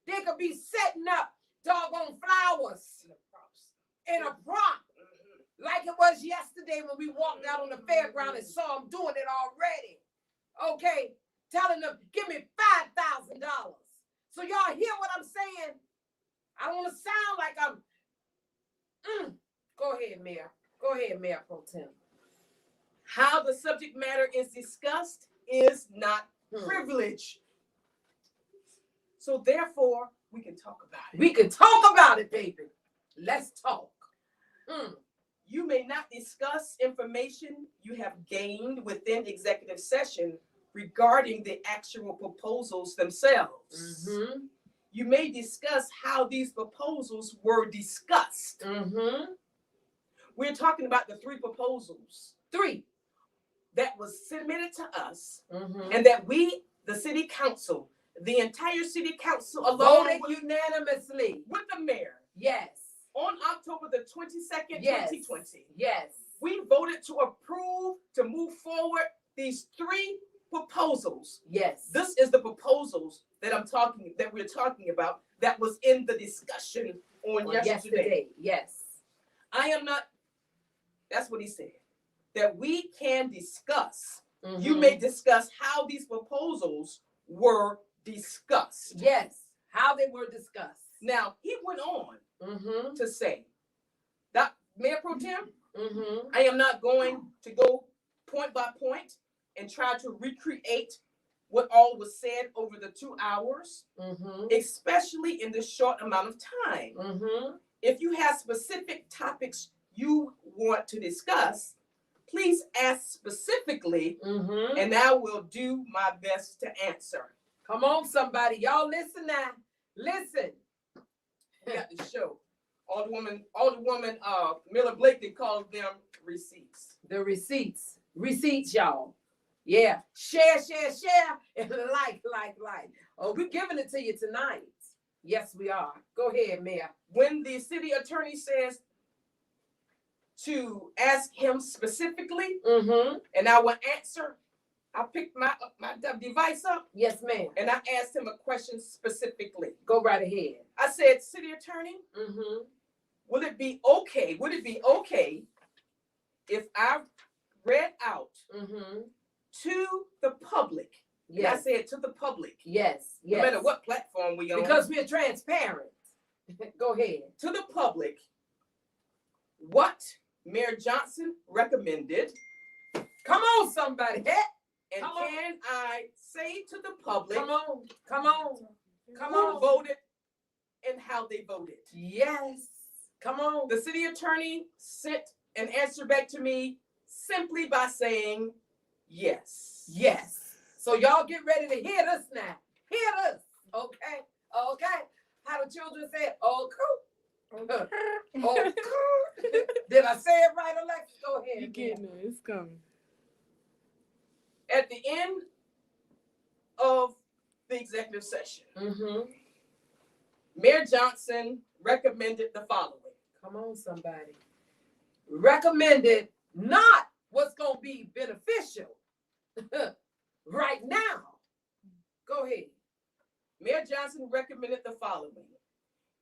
They could be setting up doggone flowers in a prop, like it was yesterday when we walked out on the fairground and saw them doing it already. Okay, telling them, give me $5,000. So y'all hear what I'm saying? I don't want to sound like I'm. Go ahead, Mayor. Go ahead, Mayor Pro Tem. How the subject matter is discussed is not privilege. So therefore, we can talk about it. We can talk about it, baby. Let's talk. You may not discuss information you have gained within executive session regarding the actual proposals themselves. You may discuss how these proposals were discussed. We're talking about the 3 proposals. 3 that was submitted to us, and that we, the city council, the entire city council alone voted unanimously with the mayor. Yes. On October the 22nd, Yes. 2020. Yes. We voted to approve, to move forward these 3 proposals. Yes. This is the proposals that we're talking about that was in the discussion on yesterday. Yes. I am not, that's what he said, that we can discuss. You may discuss how these proposals were discussed. Yes, how they were discussed. Now, he went on to say that, Mayor Pro Tem, I am not going to go point by point and try to recreate what all was said over the 2 hours, especially in this short amount of time. If you have specific topics you want to discuss, please ask specifically, Mm-hmm. and I will do my best to answer. Come on, somebody. Y'all listen now. Listen. We got the show. Alderwoman Miller Blakely calls them receipts. The receipts. Receipts, y'all. Yeah. Share, and like. Oh, we're giving it to you tonight. Yes, we are. Go ahead, Mayor. When the city attorney says to ask him specifically, Mm-hmm. and I will answer, I picked my device up Yes, ma'am. and I asked him a question specifically. Go right ahead. I said, city attorney, Mm-hmm. would it be okay if I read out Mm-hmm. to the public? And I Yes. said to the public, Yes. no matter what platform we on, Because we're transparent. Go ahead. to the public, what Mayor Johnson recommended, Come on, somebody. Hey, and Come on. can I say to the public come on. Come on. Come who on. voted and how they voted? Yes. Come on. The city attorney sent an answer back to me simply by saying yes. Yes. So y'all get ready to hear this now. Hear this. Okay. Okay. How the children say, oh, cool. Oh, cool. Did I say it right, Alexa? Go ahead. You getting it? It's coming. At the end of the executive session, Mm-hmm. Mayor Johnson recommended the following. Come on, somebody. Recommended not what's going to be beneficial right now. Go ahead. Mayor Johnson recommended the following.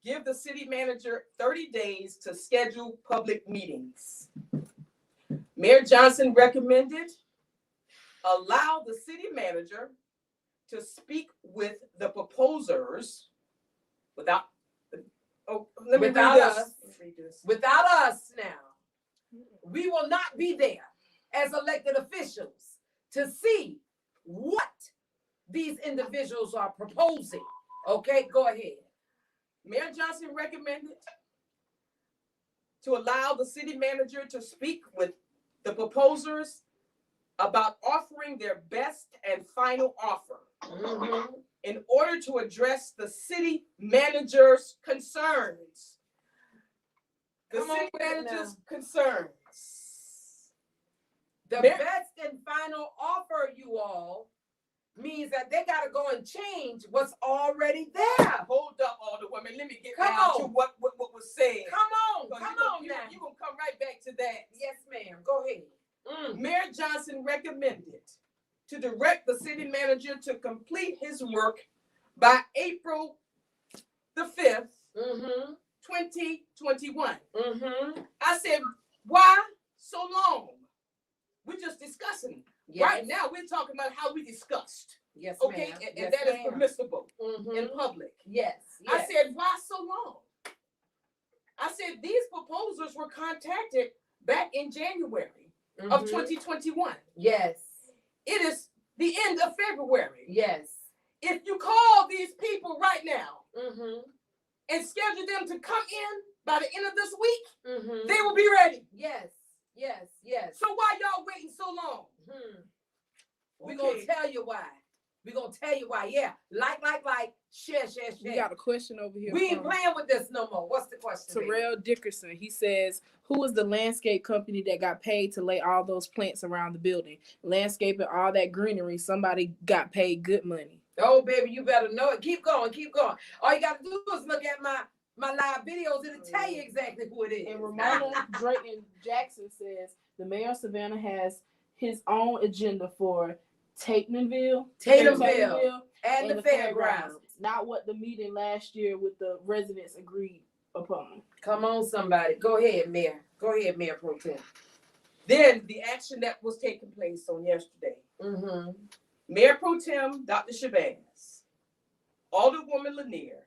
Give the city manager 30 days to schedule public meetings. Mayor Johnson recommended allow the city manager to speak with the proposers without, let me Without read us. this. Let me read this. Without us now, we will not be there as elected officials to see what these individuals are proposing. Okay, go ahead. Mayor Johnson recommended to allow the city manager to speak with the proposers about offering their best and final offer Mm-hmm. in order to address the city manager's concerns. The Come on city with it manager's concerns. The Mayor- best and final offer, you all, means that they got to go and change what's already there. Hold up, Alderwoman. Let me get Come down on. to what was said. Come on, So come you on gonna, now. You're going to come right back to that. Yes, ma'am. Go ahead. Mm. Mayor Johnson recommended to direct the city manager to complete his work by April the 5th, Mm-hmm. 2021. Mm-hmm. I said, why so long? We're just discussing. Yes. Right now, we're talking about how we discussed. Yes, Okay, ma'am. and Yes, that is ma'am. permissible Mhm. in public. Yes. I Yes. said, why so long? I said, these proposals were contacted back in January of Mhm. 2021. Yes. It is the end of February. Yes. If you call these people right now Mm-hmm. and schedule them to come in by the end of this week, Mm-hmm. they will be ready. Yes. Yes. Yes. So why y'all waiting so long? We're gonna Okay. tell you why. We're gonna tell you why. Yeah. Like. Share. We got a question over here. We ain't from playing with this no more. What's the question? baby? Terrell Dickerson. He says, who is the landscape company that got paid to lay all those plants around the building? Landscaping, all that greenery, somebody got paid good money. Oh, baby, you better know it. Keep going. All you gotta do is look at my live videos. It'll tell you exactly who it is. And Ramona Drayton Jackson says, the mayor of Savannah has his own agenda for Tatumville and the fairgrounds. Not what the meeting last year with the residents agreed upon. Come on, somebody. Go ahead, Mayor. Go ahead, Mayor Pro Tem. Then the action that was taking place on yesterday. Mm-hmm. Mayor Pro Tem Dr. Shabazz, Alderwoman Lanier,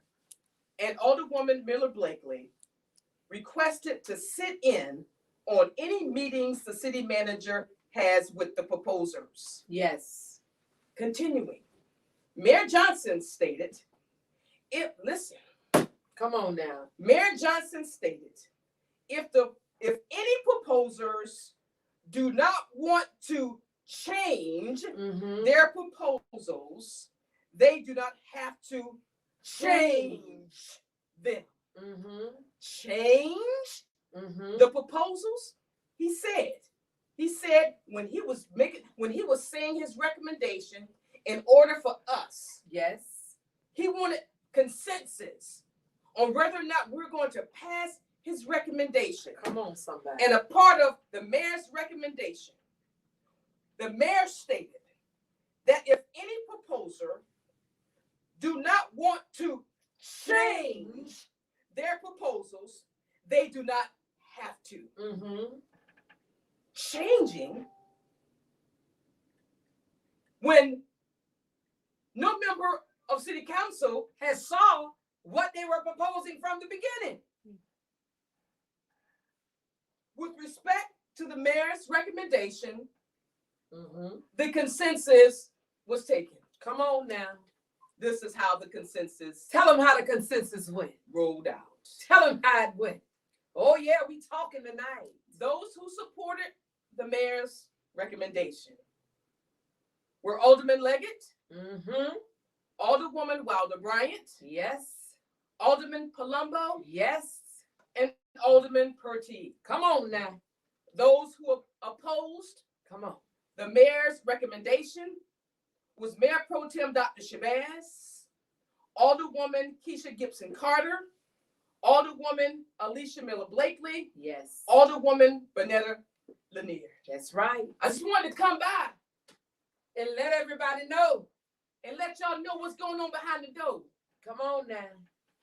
and Alderwoman Miller Blakely requested to sit in on any meetings the city manager has with the proposers. Yes. Continuing, Mayor Johnson stated, Come on now. Mayor Johnson stated, if any proposers do not want to change Mm-hmm. their proposals, they do not have to change them. Mm-hmm. Change Mm-hmm. the proposals. He said when he was saying his recommendation, in order for us, Yes. he wanted consensus on whether or not we're going to pass his recommendation. Come on, somebody. And a part of the mayor's recommendation, the mayor stated that if any proposer do not want to change their proposals, they do not have to. Mm-hmm. Changing when no member of city council has saw what they were proposing from the beginning. With respect to the mayor's recommendation, the consensus was taken. Come on now. This is how the consensus Tell them how the consensus went. rolled out. Tell them how it went. Oh yeah, we talking tonight. Those who supported the mayor's recommendation were Alderman Leggett, Mm-hmm. Alderwoman Wilder Bryant, Yes. Alderman Palumbo, Yes. and Alderman Pertee. Come on now. Those who opposed Come on. the mayor's recommendation was Mayor Pro Tem Dr. Shabazz, Alderwoman Keisha Gibson Carter, Alderwoman Alicia Miller Blakely, Yes. Alderwoman Bonetta Lanier. That's right. I just wanted to come by And let everybody know. and let y'all know what's going on behind the door. Come on now.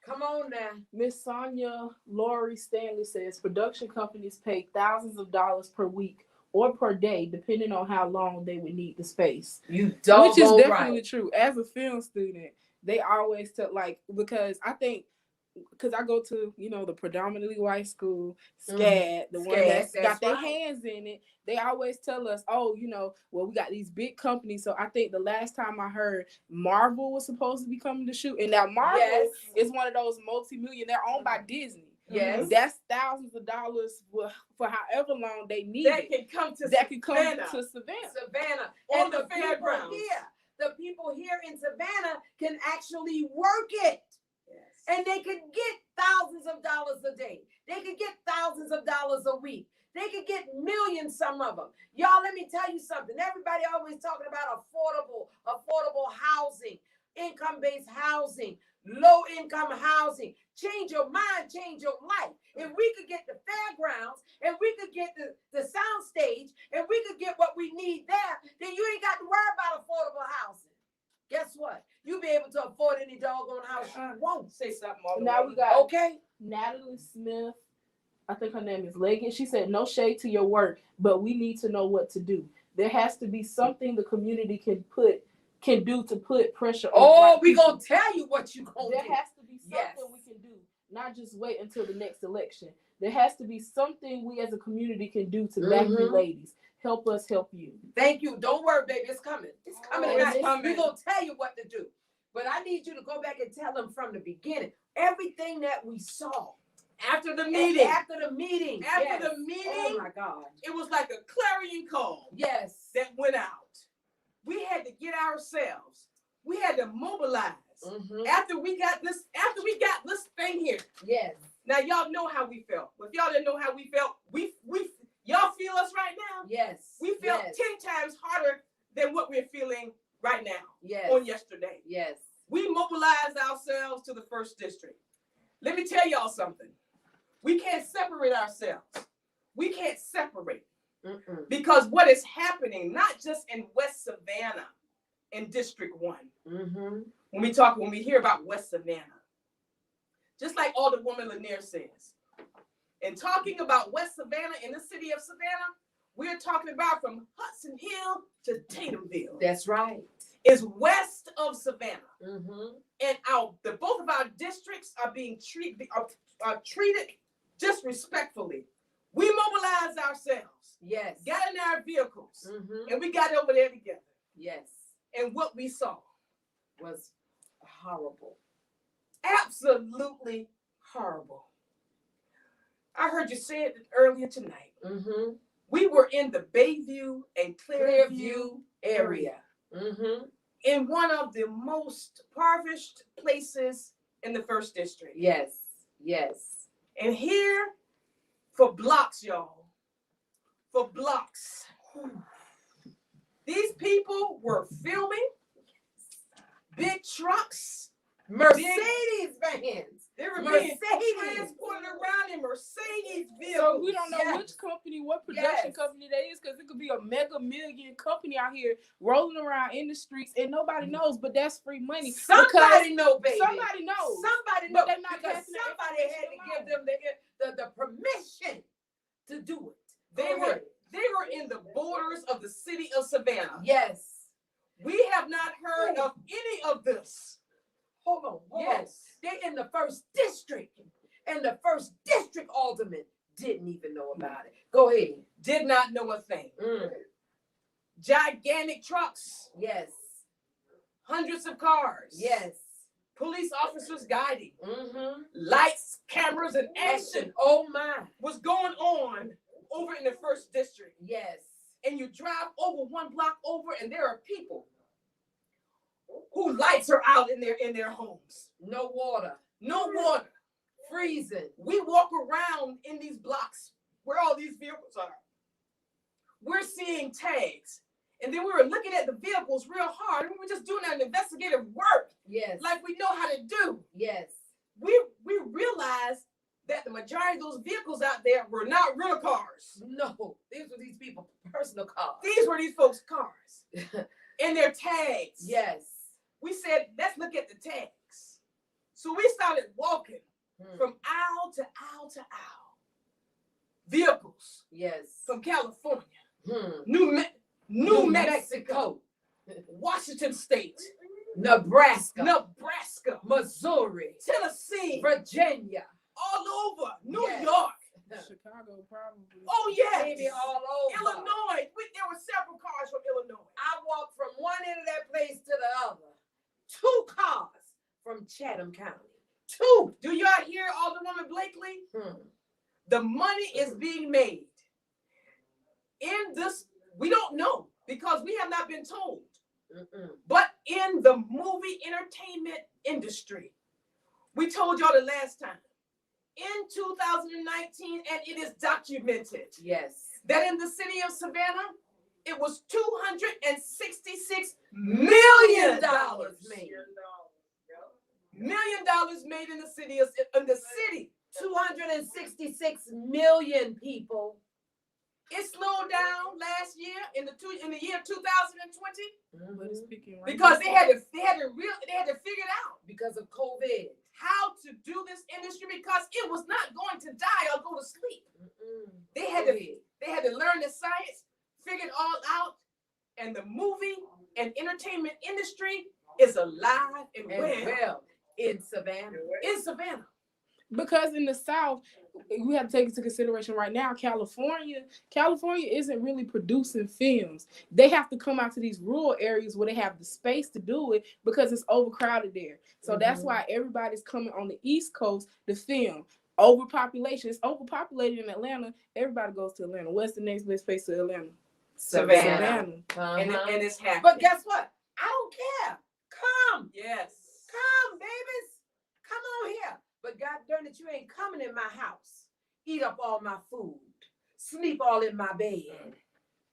Come on now. Miss Sonia Laurie Stanley says production companies pay thousands of dollars per week or per day, depending on how long they would need the space. You don't. Which is definitely true. As a film student, they always tell, like, because I think, because I go to, the predominantly white school, SCAD, the one that's got their hands in it, they always tell us, well, we got these big companies. So I think the last time I heard Marvel was supposed to be coming to shoot. And now Marvel is one of those multi-million, they're owned by Disney. Yes. That's thousands of dollars for however long they need That it. can come to That can come Savannah. to Savannah. Savannah. On And the the people fairgrounds. here, the people here in Savannah can actually work it. And they could get thousands of dollars a day. They could get thousands of dollars a week. They could get millions, some of them. Y'all, let me tell you something. Everybody always talking about affordable housing, income-based housing, low-income housing. Change your mind, change your life. If we could get the fairgrounds, and we could get the sound stage, and we could get what we need there, then you ain't got to worry about affordable housing. Guess what? You'll be able to afford any doggone house you want. Say something all the Now way. we got Okay? Natalie Smith. I think her name is Leggett. She said, no shade to your work, but we need to know what to do. There has to be something the community can do to put pressure on. Oh, we gonna tell you what you gonna There do. has to be something we can do, not just wait until the next election. There has to be something we as a community can do to back you ladies. Help us help you. Thank you. Don't worry, baby. It's coming. It's coming Oh, it's tonight. coming. We're gonna tell you what to do. But I need you to go back and tell them from the beginning. Everything that we saw. After the meeting. After the meeting. After the meeting. Oh my God. It was like a clarion call Yes. that went out. We had to get ourselves. We had to mobilize. After we got this thing here. Yes. Now y'all know how we felt. If y'all didn't know how we felt, y'all feel us right now. Yes. We felt yes. 10 times harder than what we're feeling right now. Yes. On yesterday. Yes. We mobilized ourselves to the first district. Let me tell y'all something. We can't separate ourselves. We can't separate. Because what is happening, not just in West Savannah, in District 1, when we hear about West Savannah, just like Alderwoman Lanier says, in talking about West Savannah in the city of Savannah, we're talking about from Hudson Hill to Tatumville. That's right. Is west of Savannah. And both of our districts are being treated disrespectfully. We mobilized ourselves. Yes. Got in our vehicles. And we got over there together. Yes. And what we saw Was horrible. absolutely horrible. I heard you say it earlier tonight. We were in the Bayview and Clearview area, in one of the most impoverished places in the first district. Yes, yes. And here, for blocks, y'all, for blocks, these people were filming big trucks, Mercedes vans. they were being Mercedes. transported around in Mercedes So vehicles. we don't know Yes. which company, what production Yes. company that is, because it could be a mega million company out here rolling around in the streets and nobody knows, but that's free money. Somebody know, baby. Somebody knows. Somebody But know. they're not Because passing that somebody had to information give them the permission to do it. They Go were ahead. they were in the borders of the city of Savannah. Yes. We have not heard of any of this. Hold on. Hold on. Yes. They in the first district, and the first district alderman didn't even know about it. Go ahead. Did not know a thing. Gigantic trucks, Yes. hundreds of cars. Yes. Police officers guiding. Mm-hmm. Lights, cameras, and action Oh my. was going on over in the first district. Yes. And you drive over one block over, and there are people who lights are out in their homes. No water. No water. Freezing. We walk around in these blocks where all these vehicles are. We're seeing tags. And then we were looking at the vehicles real hard. And we were just doing an investigative work Yes. like we know how to do. Yes. We realized that the majority of those vehicles out there were not real cars. No. These were these people personal cars. These were these folks' cars. And their tags. Yes. We said, let's look at the tags. So we started walking from aisle to aisle to aisle. Vehicles Yes. from California, Hmm. New Mexico, Washington State, Nebraska. Nebraska, Missouri. Tennessee, Virginia. all over, New Yes. York. Chicago, probably. Oh, yes. Baby all over. Illinois. There were several cars from Illinois. I walked from one end of that place to the other. 2 cars from Chatham County. 2. Do y'all hear Alderwoman Blakely? The money is being made. In this, we don't know because we have not been told. But in the movie entertainment industry, we told y'all the last time, in 2019, and it is documented, Yes. that in the city of Savannah, it was $266 million made. made in the city. 266 million people. It slowed down last year in the year 2020 But it's speaking right because now. they had to figure it out Because of COVID. how to do this industry because it was not going to die or go to sleep. They had to learn the science, figure it all out, and the movie and entertainment industry is alive and well in Savannah. in Savannah. Because in the South, we have to take into consideration right now, California isn't really producing films. They have to come out to these rural areas where they have the space to do it because it's overcrowded there. So that's why everybody's coming on the East Coast to film. Overpopulation. It's overpopulated in Atlanta. Everybody goes to Atlanta. What's the next best place to Atlanta? Savannah. Uh-huh. And it's happening. But guess what? I don't care. Come. Yes. Come, babies. Come on here. But God darn it, you ain't coming in my house. Eat up all my food. Sleep all in my bed.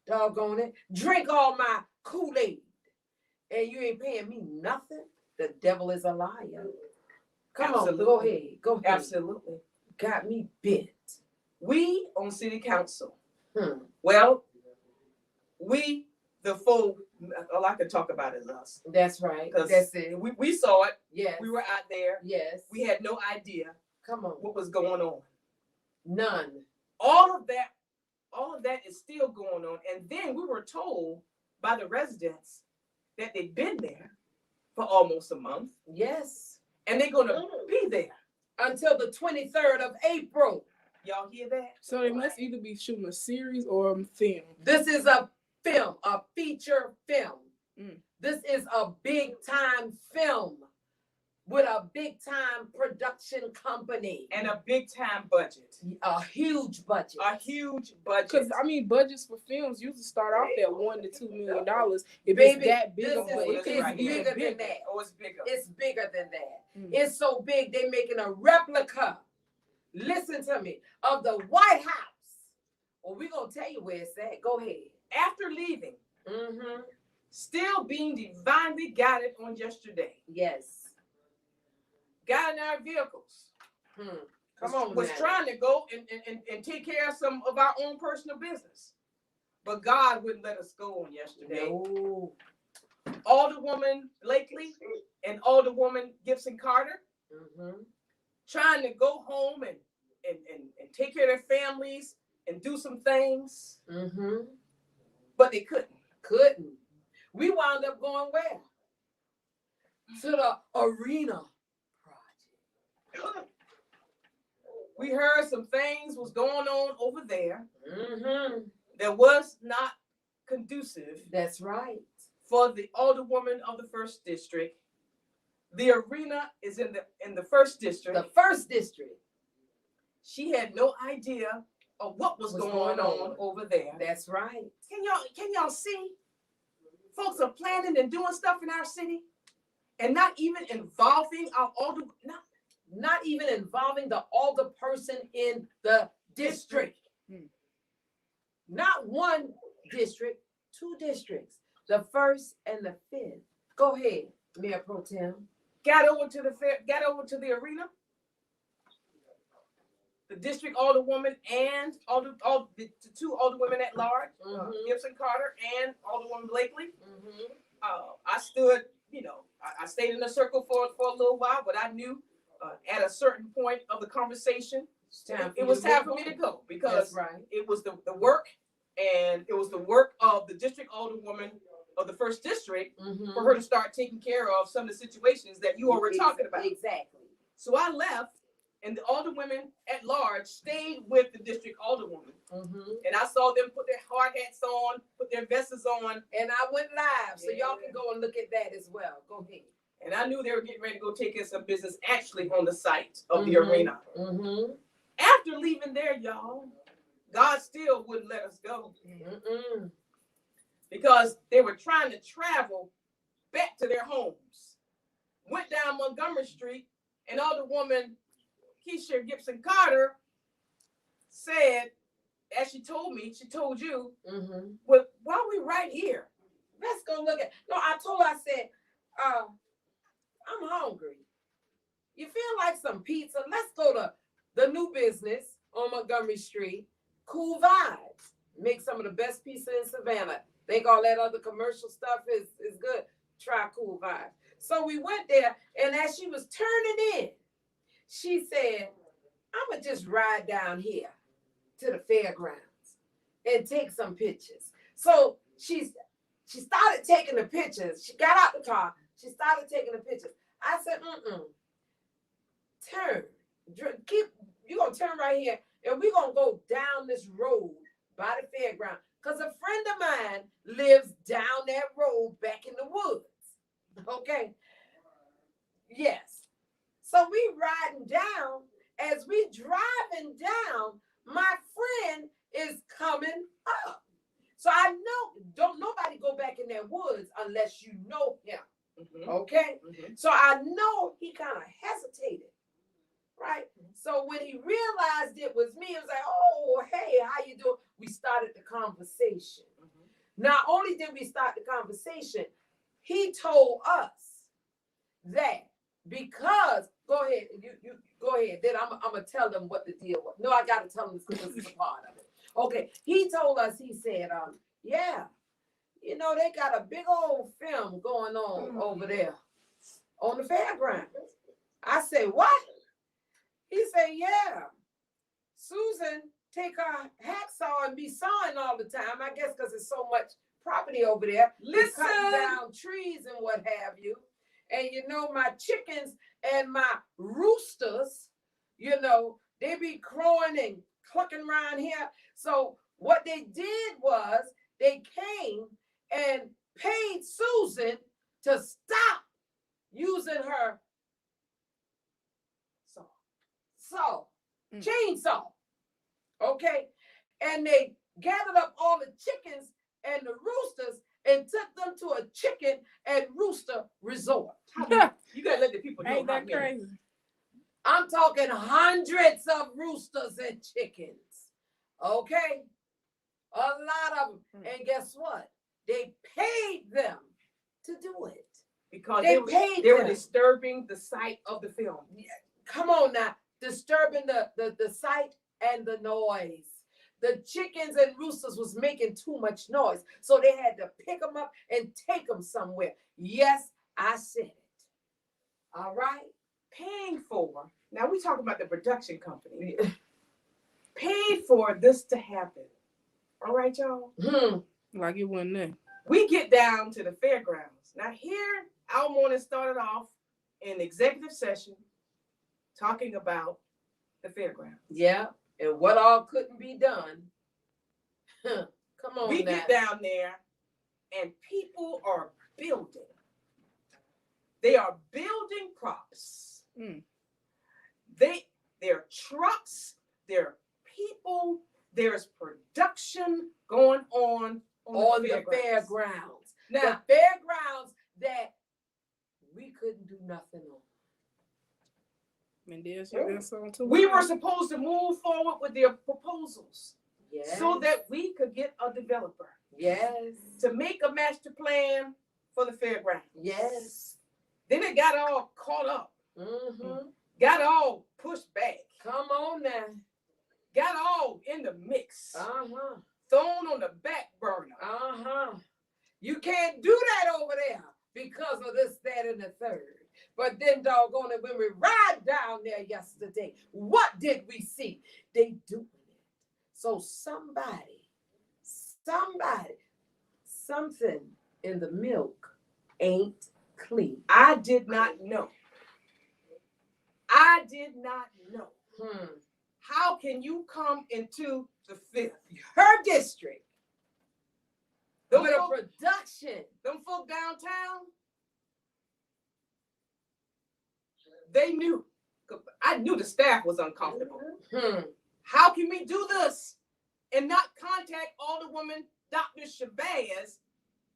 Doggone it. Drink all my Kool-Aid. And you ain't paying me nothing. The devil is a liar. Come on, go ahead. Go ahead. Absolutely. Got me bent. We on city council. Hmm. Well, we, the full, all I can talk about is us. That's right. 'Cause That's it. We saw it. Yes. We were out there. Yes. We had no idea Come on. what was going on. None. All of that is still going on. And then we were told by the residents that they've been there for almost a month Yes. and they're going to be there. Until the 23rd of April. Y'all hear that? So they must either be shooting a series or a film. This is a film, a feature film. Mm. This is a big time film. with a big time production company And a big time budget. a huge budget. A huge budget. Because I mean, budgets for films usually start off at $1 to $2 million. If Baby, it's that big this of is- a, it it's could be bigger even than that. Oh, it's bigger. It's bigger than that. Mm. It's so big they making a replica, listen to me, of the White House. Well, we're gonna tell you where it's at. Go ahead. After leaving, Mm-hmm. still being divinely guided on yesterday, Yes. got in our vehicles. Come on, Was now. trying to go and take care of some of our own personal business. But God wouldn't let us go on yesterday. No. Alderwoman Blakely and Alderwoman Gibson Carter Mm-hmm. trying to go home and take care of their families and do some things, Mm-hmm. but they couldn't. Couldn't. We wound up going where? To the arena project. We heard some things was going on over there Mm-hmm. that was not conducive That's right. for the Alderwoman of the first district. The arena is in the first district. The first district. She had no idea of what was What's going going on on. over there. That's right. Can y'all see? Folks are planning and doing stuff in our city and not even involving our Not even involving the older person in the district. Hmm. Not one district, two districts. The first and the fifth. Go ahead, Mayor Pro Tem. got over to the arena. The district alderwoman and the two alderwomen at large, Mhm. Gibson Carter and Alderwoman Blakely. Mm-hmm. I stood, I stayed in the circle for a little while, but I knew at a certain point of the conversation, it was time for me to go because That's right. it was the work, and it was the work of the district alderwoman of the first district Mm-hmm. for her to start taking care of some of the situations that you all were talking about. Exactly. So I left, and the alderwomen at large stayed with the district alderwoman. Mm-hmm. And I saw them put their hard hats on, put their vests on, And I went live, so y'all Yeah. can go and look at that as well. Go ahead. and I knew they were getting ready to go take care of some business actually on the site of the Mhm. arena. Mm-hmm. After leaving there, y'all, God still wouldn't let us go Mm-mm. because they were trying to travel back to their homes. Went down Montgomery Street, and Alderwoman Keisha Gibson Carter said, as she told me, she told you, Mm-hmm. well, why are we right here? Let's go look at. No, I told her, I said, I'm hungry. You feel like some pizza? Let's go to the new business on Montgomery Street. Cool Vibes. Make some of the best pizza in Savannah. Think all that other commercial stuff is good. Try Cool Vibes. So we went there, and as she was turning in, she said, I'm going to just ride down here to the fairgrounds and take some pictures. So she started taking the pictures. She got out the car. She started taking the pictures. I said, turn. You're going to turn right here, and we're going to go down this road by the fairground. Because a friend of mine lives down that road back in the woods. Okay? Yes. So we riding down. As we driving down, my friend is coming up. So I know, don't nobody go back in their woods unless you know him. Mm-hmm. Okay? Mm-hmm. So I know he kind of hesitated. Right? So when he realized it was me, it was like, oh, hey, how you doing? We started the conversation. Mm-hmm. Not only did we start the conversation, he told us that because, go ahead, you go ahead. Then I'm gonna tell them what the deal was. No, I gotta tell them this because this is a part of it. Okay, he told us, he said, yeah, you know, they got a big old film going on over there on the fairgrounds. I said, what? He said, yeah. Susan take her hacksaw and be sawing all the time. I guess because there's so much property over there. Listen. Cutting down trees and what have you. And you know, my chickens and my roosters, you know, they be crowing and clucking around here. So what they did was they came and paid Susan to stop using her chainsaw, okay? And they gathered up all the chickens and the roosters and took them to a chicken and rooster resort. You gotta let the people know. Ain't how that many. crazy? I'm talking hundreds of roosters and chickens, okay? A lot of them. And guess what? They paid them to do it. Because They they paid were them. disturbing the sight of the film. Come on now, disturbing the sight and the noise. The chickens and roosters was making too much noise, so they had to pick them up and take them somewhere. Yes, I said it. All right? Paying for, now we talk about the production company, paid for this to happen. All right, y'all? Like it wasn't there. We get down to the fairgrounds. Now here, our morning started off in executive session talking about the fairgrounds. Yeah, and what all couldn't be done. Come on We now. get down there and people are building. They are building props. There are trucks, there are people, there's production going on the fairgrounds. Now, The fairgrounds that we couldn't do nothing on. And there's your song too. we were supposed to move forward with their proposals Yes. so that we could get a developer Yes. to make a master plan for the fairgrounds. Yes. Then it got all caught up, Mm-hmm. got all pushed back, Come on now. got all in the mix, Uh-huh. thrown on the back burner. Uh-huh. You can't do that over there because of this, that, and the third. But then, doggone it, when we ride down there yesterday, what did we see? They doing it. So something in the milk ain't clean. I did not know. How can you come into the fifth? Her district Them with a folk, production. them folk downtown, they knew. I knew the staff was uncomfortable. How can we do this and not contact Alderwoman Dr. Shabazz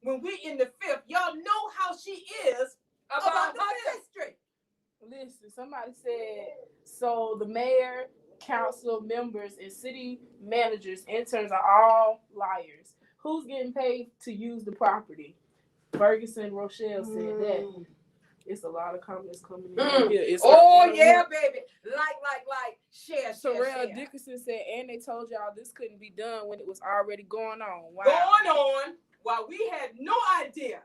when we in the fifth? Y'all know how she is About the her fifth. district. Listen, somebody said, so the mayor, council members, and city managers, interns are all liars. Who's getting paid to use the property? Ferguson Rochelle said that. It's a lot of comments coming in here. It's Yeah, baby. Share. Sorrel Dickinson said, and they told y'all this couldn't be done when it was already going on. Wow. Going on while we had no idea.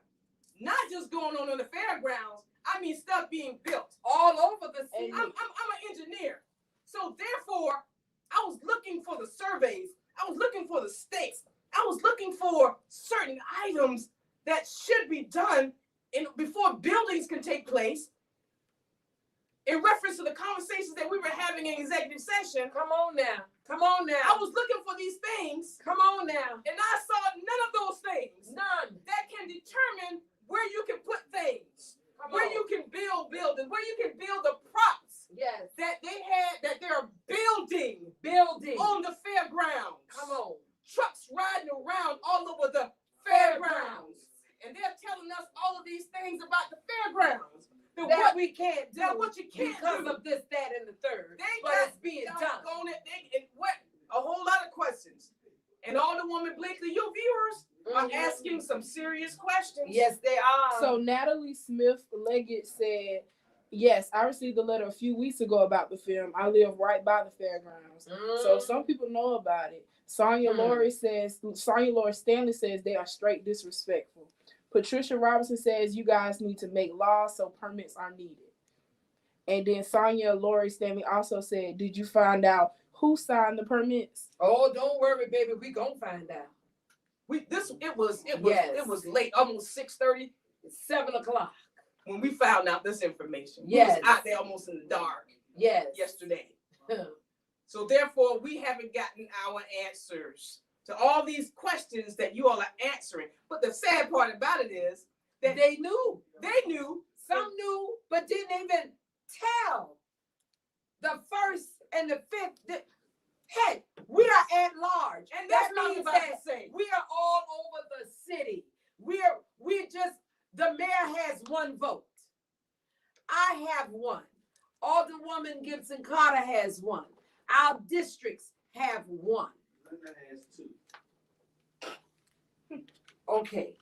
Not just going on the fairgrounds. I mean, stuff being built All over the city. I'm an engineer. So therefore, I was looking for the surveys. I was looking for the stakes. I was looking for certain items that should be done before buildings can take place. In reference to the conversations that we were having in executive session, Come on now. I was looking for these things, Come on now. and I saw none of those things None. that can determine where you can put things, Come where on. you can build buildings, where you can build the props Yes. that they're building Building. on the fairgrounds. Come on. Trucks riding around all over the fairgrounds. And they're telling us all of these things about the fairgrounds. That we can't do. That what you can't because do. of this, that, and the third. They But got it's being done. on it. A whole lot of questions. And Alderwoman Blakely, your viewers are Mhm. asking some serious questions. Yes, they are. So Natalie Smith Leggett said, yes, I received a letter a few weeks ago about the film. I live right by the fairgrounds. So some people know about it. Sonia Lori Stanley says they are straight disrespectful. Patricia Robinson says you guys need to make laws so permits are needed. And then Sonia Lori Stanley also said, did you find out who signed the permits? Oh, don't worry, baby. We gonna find out. It was Yes. late, almost 6:30 It's 7:00. when we found out this information. Yes. We was out there almost in the dark Yes. yesterday. So therefore, we haven't gotten our answers to all these questions that you all are answering. But the sad part about it is that They knew. they knew Some knew, but didn't even tell the first and the 5th. Hey, we are at large, And that that's not means about that the same. we are all over the city. The mayor has 1 vote. I have 1. Alderwoman Gibson Carter has 1. Our districts have 1. Linda has 2. Okay.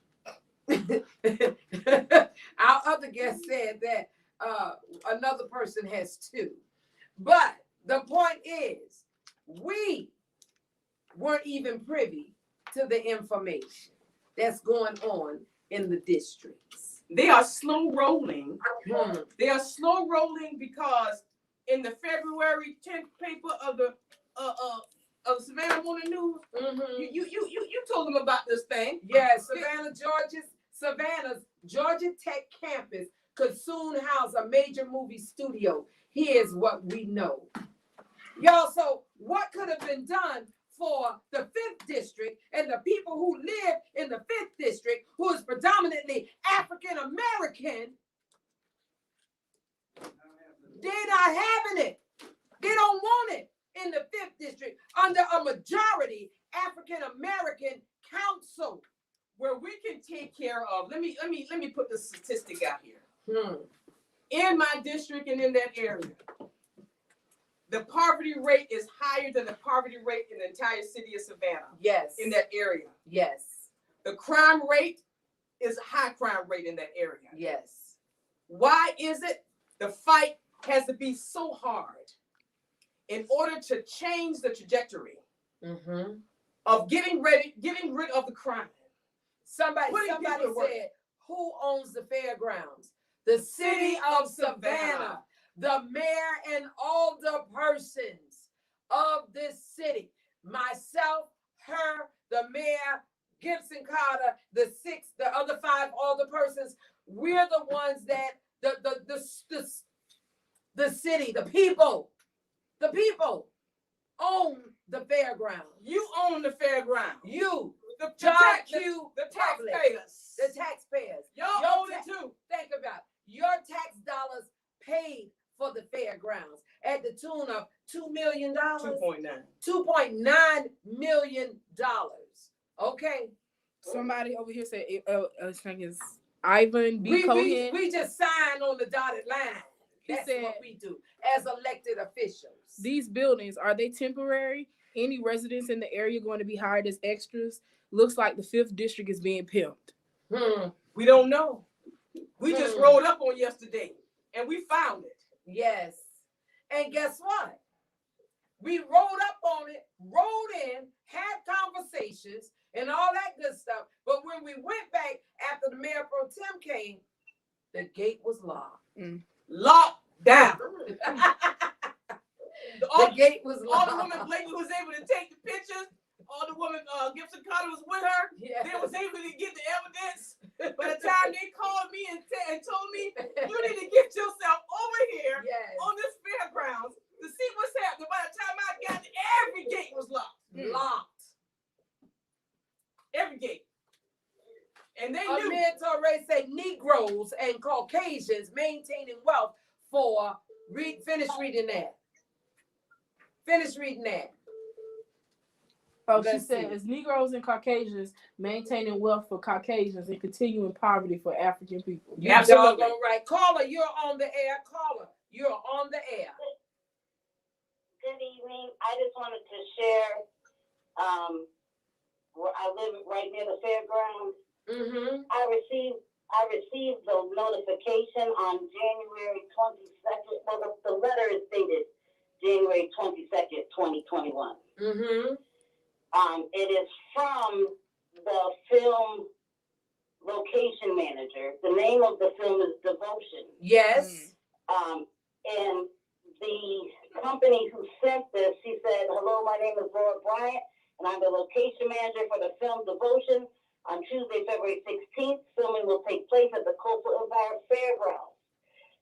Our other guest said that another person has 2. But the point is, we weren't even privy to the information that's going on in the districts. They are slow rolling. Hmm. They are slow rolling because in the February 10th paper of the Savannah Morning News, Mm-hmm. you told them about this thing. Yes, Savannah's Georgia Tech campus could soon house a major movie studio. Here's what we know. Y'all, so what could have been done for the 5th district and the people who live in the 5th district, who is predominantly African American? They're not having it. They don't want it in the 5th district under a majority African American council. Where we can take care of, let me put the statistic out here. Hmm. In my district and in that area, the poverty rate is higher than the poverty rate in the entire city of Savannah. Yes. In that area. Yes. The crime rate is a high crime rate in that area. Yes. Why is it? The fight has to be so hard in order to change the trajectory Mm-hmm. of getting rid of the crime. Somebody Putting people to work. said, who owns the fairgrounds? The city of Savannah. The mayor and alderpersons of this city. Myself, her, the mayor, Gibson Carter, the other 5 alderpersons. We're the ones that the city, the people own the fairground. You own the fairground. You, The public, taxpayers. the taxpayers. Y'all Your own it too. Think about it. Your tax dollars paid for the fairgrounds at the tune of $2 million. 2.9. $2.9 million. Okay. Somebody over here said, I think it's Ivan B. Cohen. We just sign on the dotted line. He That's said, what we do as elected officials. these buildings, are they temporary? Any residents in the area going to be hired as extras? Looks like the 5th district is being pimped. We don't know. We just rolled up on yesterday and we found it. Yes. And guess what? We rolled up on it, rolled in, had conversations and all that good stuff. But when we went back after the mayor pro tem came, the gate was locked. Locked down. The gate was locked. Alderwoman Blakely was able to take the pictures. Alderwoman Gibson Carter was with her. Yeah. They was able to get the evidence. By the time they called me and told me, you need to get yourself over here Yes. on this fairgrounds to see what's happening. By the time I got there, every gate was locked. Locked. Every gate. And they knew. Amir Torre said Negroes and Caucasians maintaining wealth for finish reading that. Finish reading that. Oh, she Let's said, see. as Negroes and Caucasians maintaining wealth for Caucasians and continuing poverty for African people. You Absolutely. doggone right. Caller, you're on the air. Caller, you're on the air. Good evening. I just wanted to share, where I live right near the fairgrounds. Mm-hmm. I received the notification on January 22nd. Well, the letter is dated January 22nd, 2021. Mm-hmm. It is from the film location manager. The name of the film is Devotion. Yes. And the company who sent this, she said, hello, my name is Laura Bryant, and I'm the location manager for the film Devotion. On Tuesday, February 16th, filming will take place at the Coastal Empire Fairgrounds.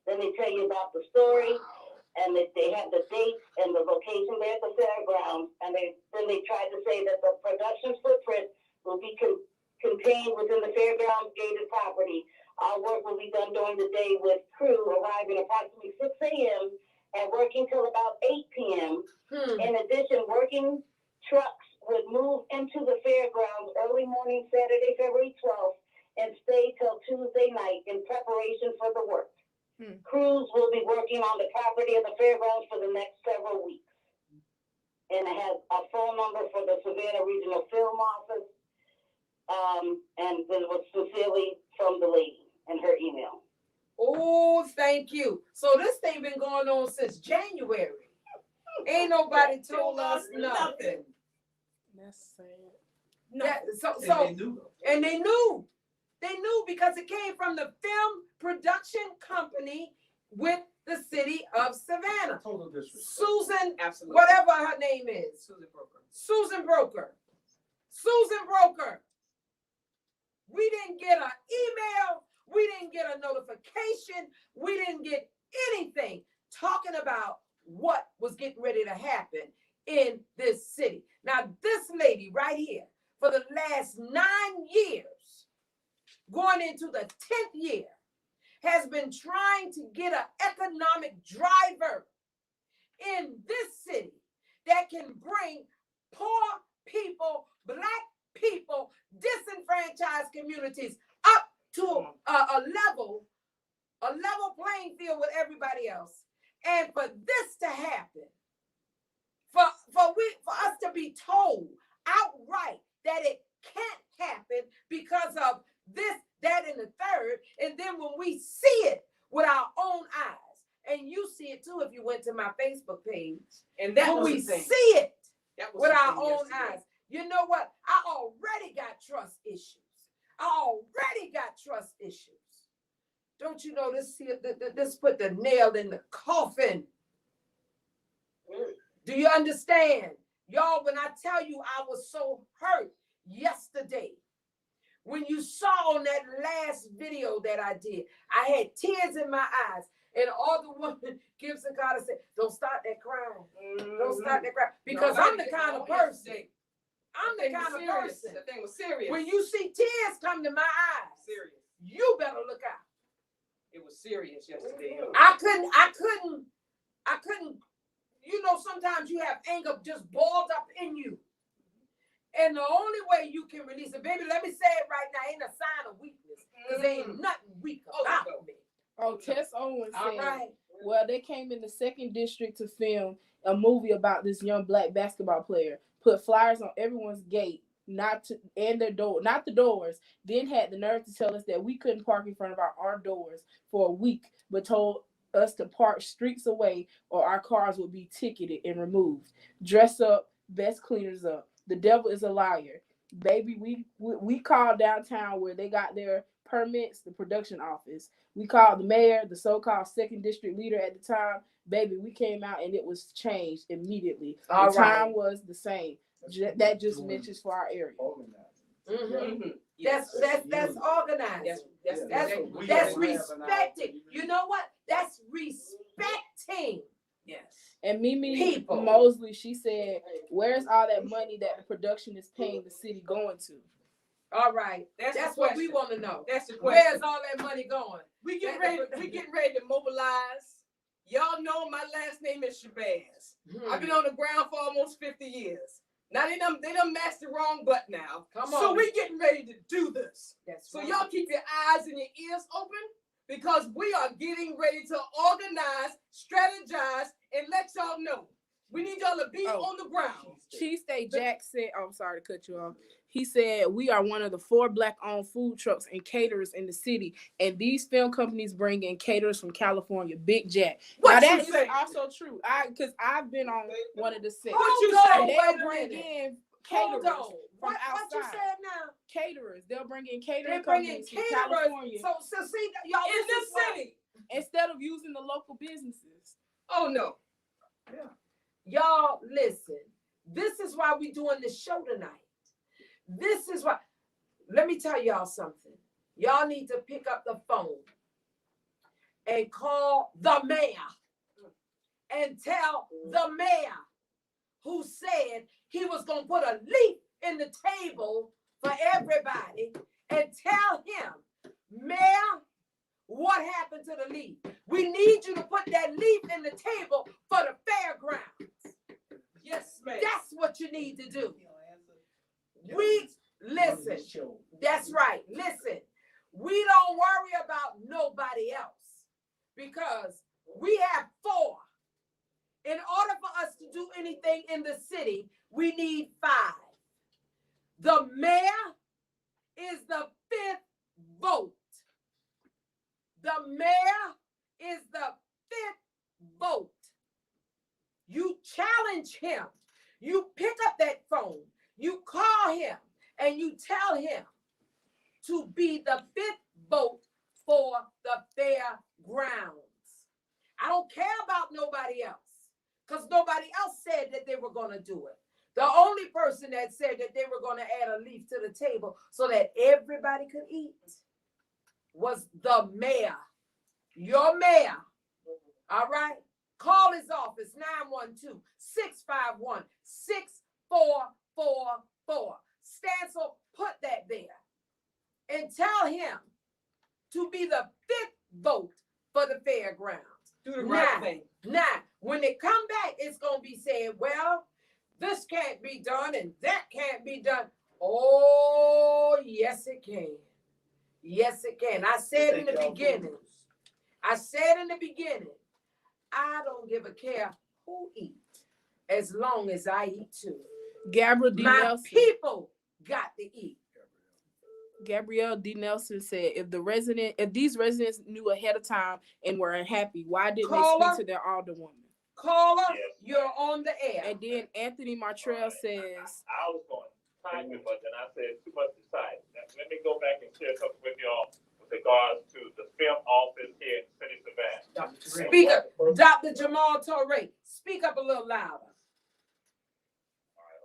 Then they tell you about the story, and they have the dates and the location there at the fairgrounds. And then they tried to say that the production footprint will be contained within the fairgrounds gated property. Our work will be done during the day with crew arriving approximately 6 a.m. and working till about 8 p.m. Hmm. In addition, working trucks would move into the fairgrounds early morning Saturday, February 12th, and stay till Tuesday night in preparation for the work. Crews will be working on the property of the fairgrounds for the next several weeks. And it has a phone number for the Savannah Regional Film Office. And it was sincerely from the lady and her email. Oh, thank you. So this thing been going on since January. Ain't nobody told us nothing. That's sad. And they knew. They knew because it came from the film production company with the city of Savannah. Total disrespect. Susan, Absolutely. whatever her name is. Susan Broker. Susan Broker. Susan Broker. We didn't get an email. We didn't get a notification. We didn't get anything talking about what was getting ready to happen in this city. Now, this lady right here, for the last 9 years, going into the 10th year, has been trying to get an economic driver in this city that can bring poor people, Black people, disenfranchised communities up to a level playing field with everybody else. And for this to happen, for us to be told outright that it can't happen because of this, that, and the third, and then when we see it with our own eyes, and you see it too if you went to my Facebook page, And that when was we the thing. see it That was with the our thing own yesterday. eyes, you know what? I already got trust issues. Don't you know this here, this put the nail in the coffin? Do you understand? Y'all, when I tell you I was so hurt yesterday, when you saw on that last video that I did, I had tears in my eyes. And Alderwoman Gibson Carter said, don't start that crying. Don't start that crying. Because I'm the kind of person. I'm the kind of person. The thing was serious. When you see tears come to my eyes, serious. you better look out. It was serious yesterday. I couldn't, you know, sometimes you have anger just boiled up in you. And the only way you can release it, baby, let me say it right now, ain't a sign of weakness. Because there ain't nothing weak about me. Oh, Tess Owens All said, right. well, they came in the 2nd district to film a movie about this young Black basketball player, put flyers on everyone's gate, not the doors, then had the nerve to tell us that we couldn't park in front of our doors for a week, but told us to park streets away or our cars would be ticketed and removed. Dress up, best cleaners up. The devil is a liar. Baby, we called downtown where they got their permits, the production office. We called the mayor, the so-called 2nd district leader at the time. Baby, we came out and it was changed immediately. The time was the same. That just mentions for our area. Mm-hmm. That's organized. That's respected. You know what? That's respecting. Yes. And Mimi People. Mosley, she said, where's all that money that the production is paying the city going to? All right. That's what we question. want to know. That's the question. Where's all that money going? We getting ready to mobilize. Y'all know my last name is Shabazz. I've been on the ground for almost 50 years. Now they done mashed the wrong butt now. Come on. So we getting ready to do this. That's So right. y'all keep your eyes and your ears open because we are getting ready to organize, strategize, and let y'all know. We need y'all to be on the ground. Cheesesteak Jack said, I'm sorry to cut you off. He said, we are one of the 4 Black-owned food trucks and caterers in the city. And these film companies bring in caterers from California. Big Jack. What now, you that is say? also true. Because I've been on one of the sets. What you Hold say? on, They'll wait a bring minute. in Hold caterers on. from outside. What you said now? Caterers. They'll bring in They catering bring in companies from caterers. California So see, y'all, In this this is why- city. instead of using the local businesses. Oh no. Y'all, listen. This is why we doing this show tonight. This is why. Let me tell y'all something. Y'all need to pick up the phone and call the mayor and tell the mayor who said he was going to put a leaf in the table for everybody and tell him, Mayor, What happened to the leaf? We need you to put that leaf in the table for the fairgrounds. Yes, ma'am. That's what you need to do. Listen. That's right. Listen. We don't worry about nobody else because we have 4. In order for us to do anything in the city, we need 5. The mayor is the 5th vote. The mayor is the 5th vote. You challenge him. You pick up that phone. You call him and you tell him to be the 5th vote for the fairgrounds. I don't care about nobody else because nobody else said that they were going to do it. The only person that said that they were going to add a leaf to the table so that everybody could eat was the mayor. Your mayor. All right? Call his office, 912-651-6444. Stancil, put that there. And tell him to be the 5th vote for the fairgrounds. Do the right thing. Now, when they come back, it's going to be said, well, this can't be done and that can't be done. Oh, yes, it can. Yes, it can. I said in the beginning, I don't give a care who eats as long as I eat too. Gabrielle D. My Nelson. people got to eat. Gabrielle D. Nelson said, if these residents knew ahead of time and were unhappy, why didn't they speak to their alderwoman? Caller, Yes, you're on the air. And then Anthony Martrell says, I was going to type it, but then I said too much to type. Now, let me go back and share something with y'all with regards to the film office here in the city of Savannah. Speaker, Dr. Jamal Torre, speak up a little louder. All right,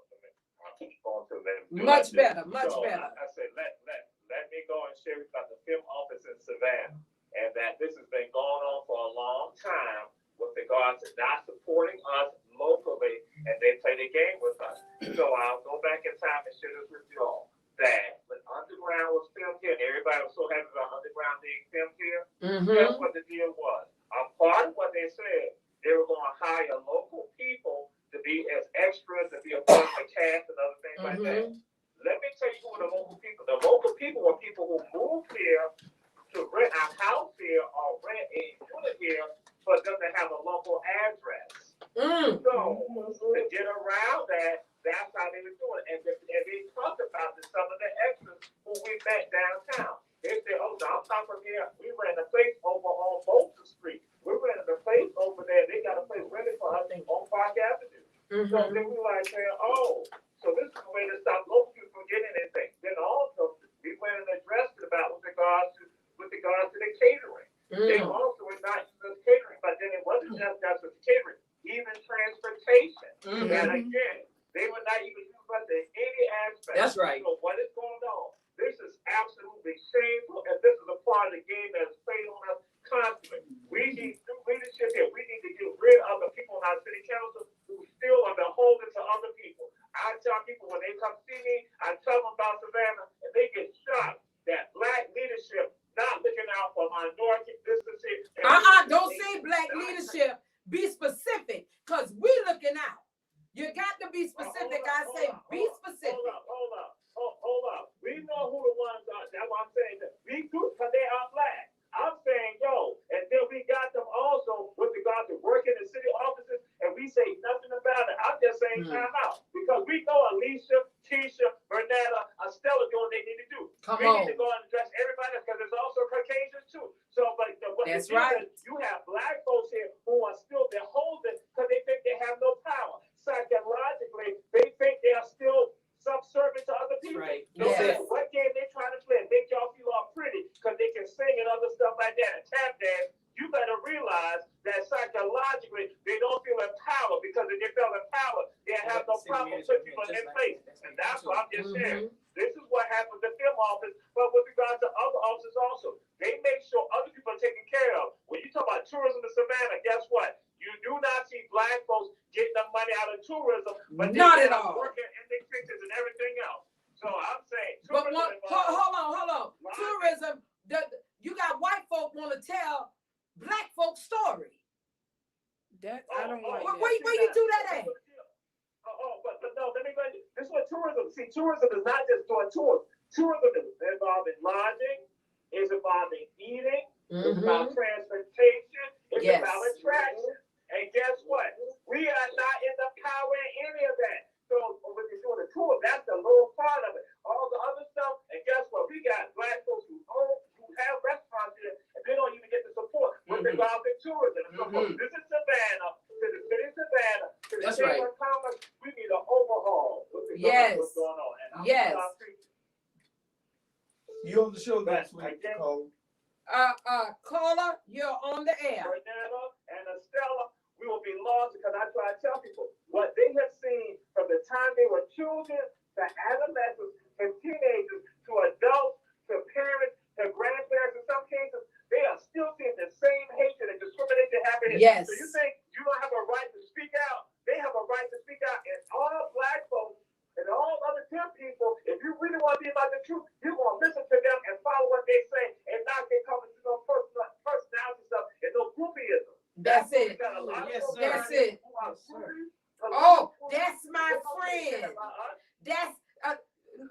I'll keep going to that. Much better, much So, better. I said, let me go and share about the film office in Savannah, and that this has been going on for a long time with regards to not supporting us locally, and they play the game with us. So I'll go back in time and share this with y'all. That when Underground was filmed here, and everybody was so happy about Underground being filmed here, guess what the deal was? A part of what they said, they were going to hire local people to be as extras, to be a part of the cast and other things like that. Let me tell you who were the local people. The local people were people who moved here to rent a house here or rent a unit here for them to have a local address. So to get around that, that's how they were doing it. And they talked about some of the extras who we met downtown. They said, oh, no, I'm talking from here. We ran a place over on Bolton Street. We ran a place over there. They got a place ready for us on Park Avenue. So then we were like saying, oh, so this is a way to stop local people from getting anything. Then also, we went and addressed it about with regards to the catering. They also were not just catering, but then it wasn't just the catering, even transportation. And again, they were not even used us in any aspect. That's right. So what is going on? This is absolutely shameful, and this is a part of the game that is played on us constantly. We need new leadership here. We need to get rid of the people in our city council who still are beholden to other people. I tell people when they come see me, I tell them about Savannah, and they get shocked that black leadership not looking out for minority businesses. Don't say black leadership. Be specific, because we looking out. You got to be specific. I say be specific. Hold up. We know who the ones are. That's what I'm saying. We do, because they are black. I'm saying, and then we got them also with regard to working in city offices, and we say nothing about it. I'm just saying time out. Because we know Alicia, Tisha, Bernetta, Estella doing what they need to do. We need to go and address everybody because there's also Caucasians too. So, but what that's right. You have black folks here who are still beholden because they think they have no power. Psychologically, they think they are still subservient to other people. Right. No matter what game they're trying to play, make y'all feel all pretty because they can sing and other stuff like that and tap dance. You better realize that psychologically they don't feel empowered because if they feel empowered, they have no problem putting people in place. And that's what I'm just saying. This is what happens in the film office, but with regard to other offices also, they make sure other people are taken care of. When you talk about tourism in Savannah, guess what? You do not see black folks getting the money out of tourism, but not they at all. Working in the pictures and everything else. So I'm saying, But hold on. Tourism. You got white folk want to tourism is not just doing tours. Tourism is involving lodging, it's involving eating, it's about transportation, it's Yes. about attraction. And guess what? We are not in the power in any of that. So when you're doing a tour, that's the lower part of it. All the other stuff, and guess what? We got black folks who have restaurants here, and they don't even get the support with regard to tourism. This is Savannah, to the city of Savannah, to the That's Chamber right. of Commerce. We need an overhaul with regard Yes. to what's going on. And Yes. You on the show But next week, again- Cole. Caller, you're on the air. Fernanda and Estella, we will be lost because I try to tell people what they have seen from the time they were children to adolescents to teenagers to adults to parents to grandparents. In some cases, they are still seeing the same hatred and discrimination happening. Yes. So you think you don't have a right to speak out? They have a right to speak out, and all black folks and all other 10 people, if you really want to be about the truth, you're going to listen to them and follow what they say and not get caught into no personality stuff and no groupieism. That's We it. got a lot of Yes, folks sir. That's out here it. who are Yes, sir. groupies. Oh, that's my They don't care friend. about us. That's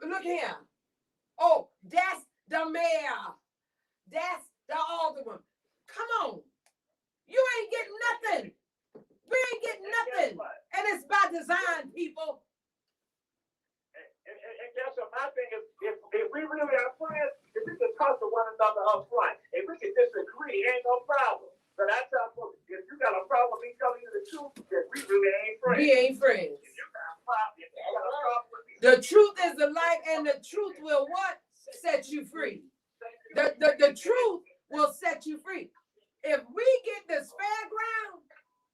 look here. Oh, that's the mayor. That's the alderman. Come on. You ain't getting nothing. We ain't getting And guess nothing. what? And it's by design, people. And guess what? My thing is, if we really are friends, if we can talk to one another up front, if we can disagree, ain't no problem. But I tell folks, if you got a problem with me telling you the truth, then we really ain't friends. We ain't friends. If you got a problem with me, The truth is the light, and the truth will what? Set you free. The truth will set you free. If we get this fairground,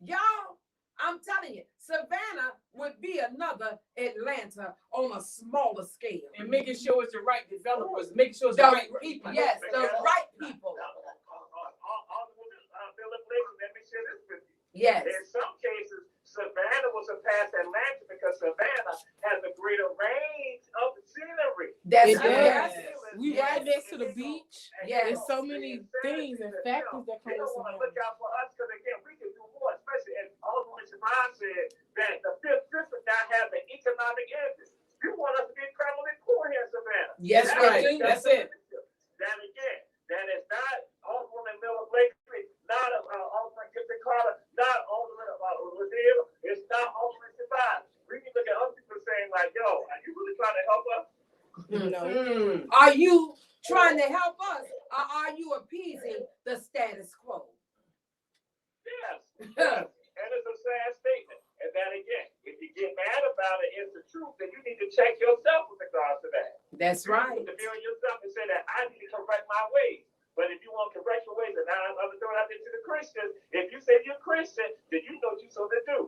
y'all, I'm telling you, Savannah would be another Atlanta on a smaller scale. And making sure it's the right developers, making sure it's the The- right people. Yes, the right people. Miller Blakely, let me share this with you. Yes. In some cases, Savannah will surpass Atlanta because Savannah has a greater range of scenery. That's It good. does. Yes. We Yes. right next to the beach. Yes. There's so many things and factors that come They with don't want to Savannah. look out for us because again, we can do more, especially as Alderwoman Alicia said that the fifth district now has an economic engine. You want us to be incredibly poor here in Savannah. Yes, That's right. right. That's it. That again, that is not Alderwoman Miller Blakely, not Alderman Kippen Carter, not Alderman Liddell, it's not Alderman Savannah. We can look at other people saying like, yo, are you really trying to help us? No. Are you trying to help us, or are you appeasing the status quo? Yes. And it's a sad statement. And that again, if you get mad about it, it's the truth, then you need to check yourself with regards to that. That's right. You need to mirror yourself and say that I need to correct my ways. But if you want to correct your ways, and now I'm throwing out there to the Christians, if you say you're Christian, then you know what you're supposed to do.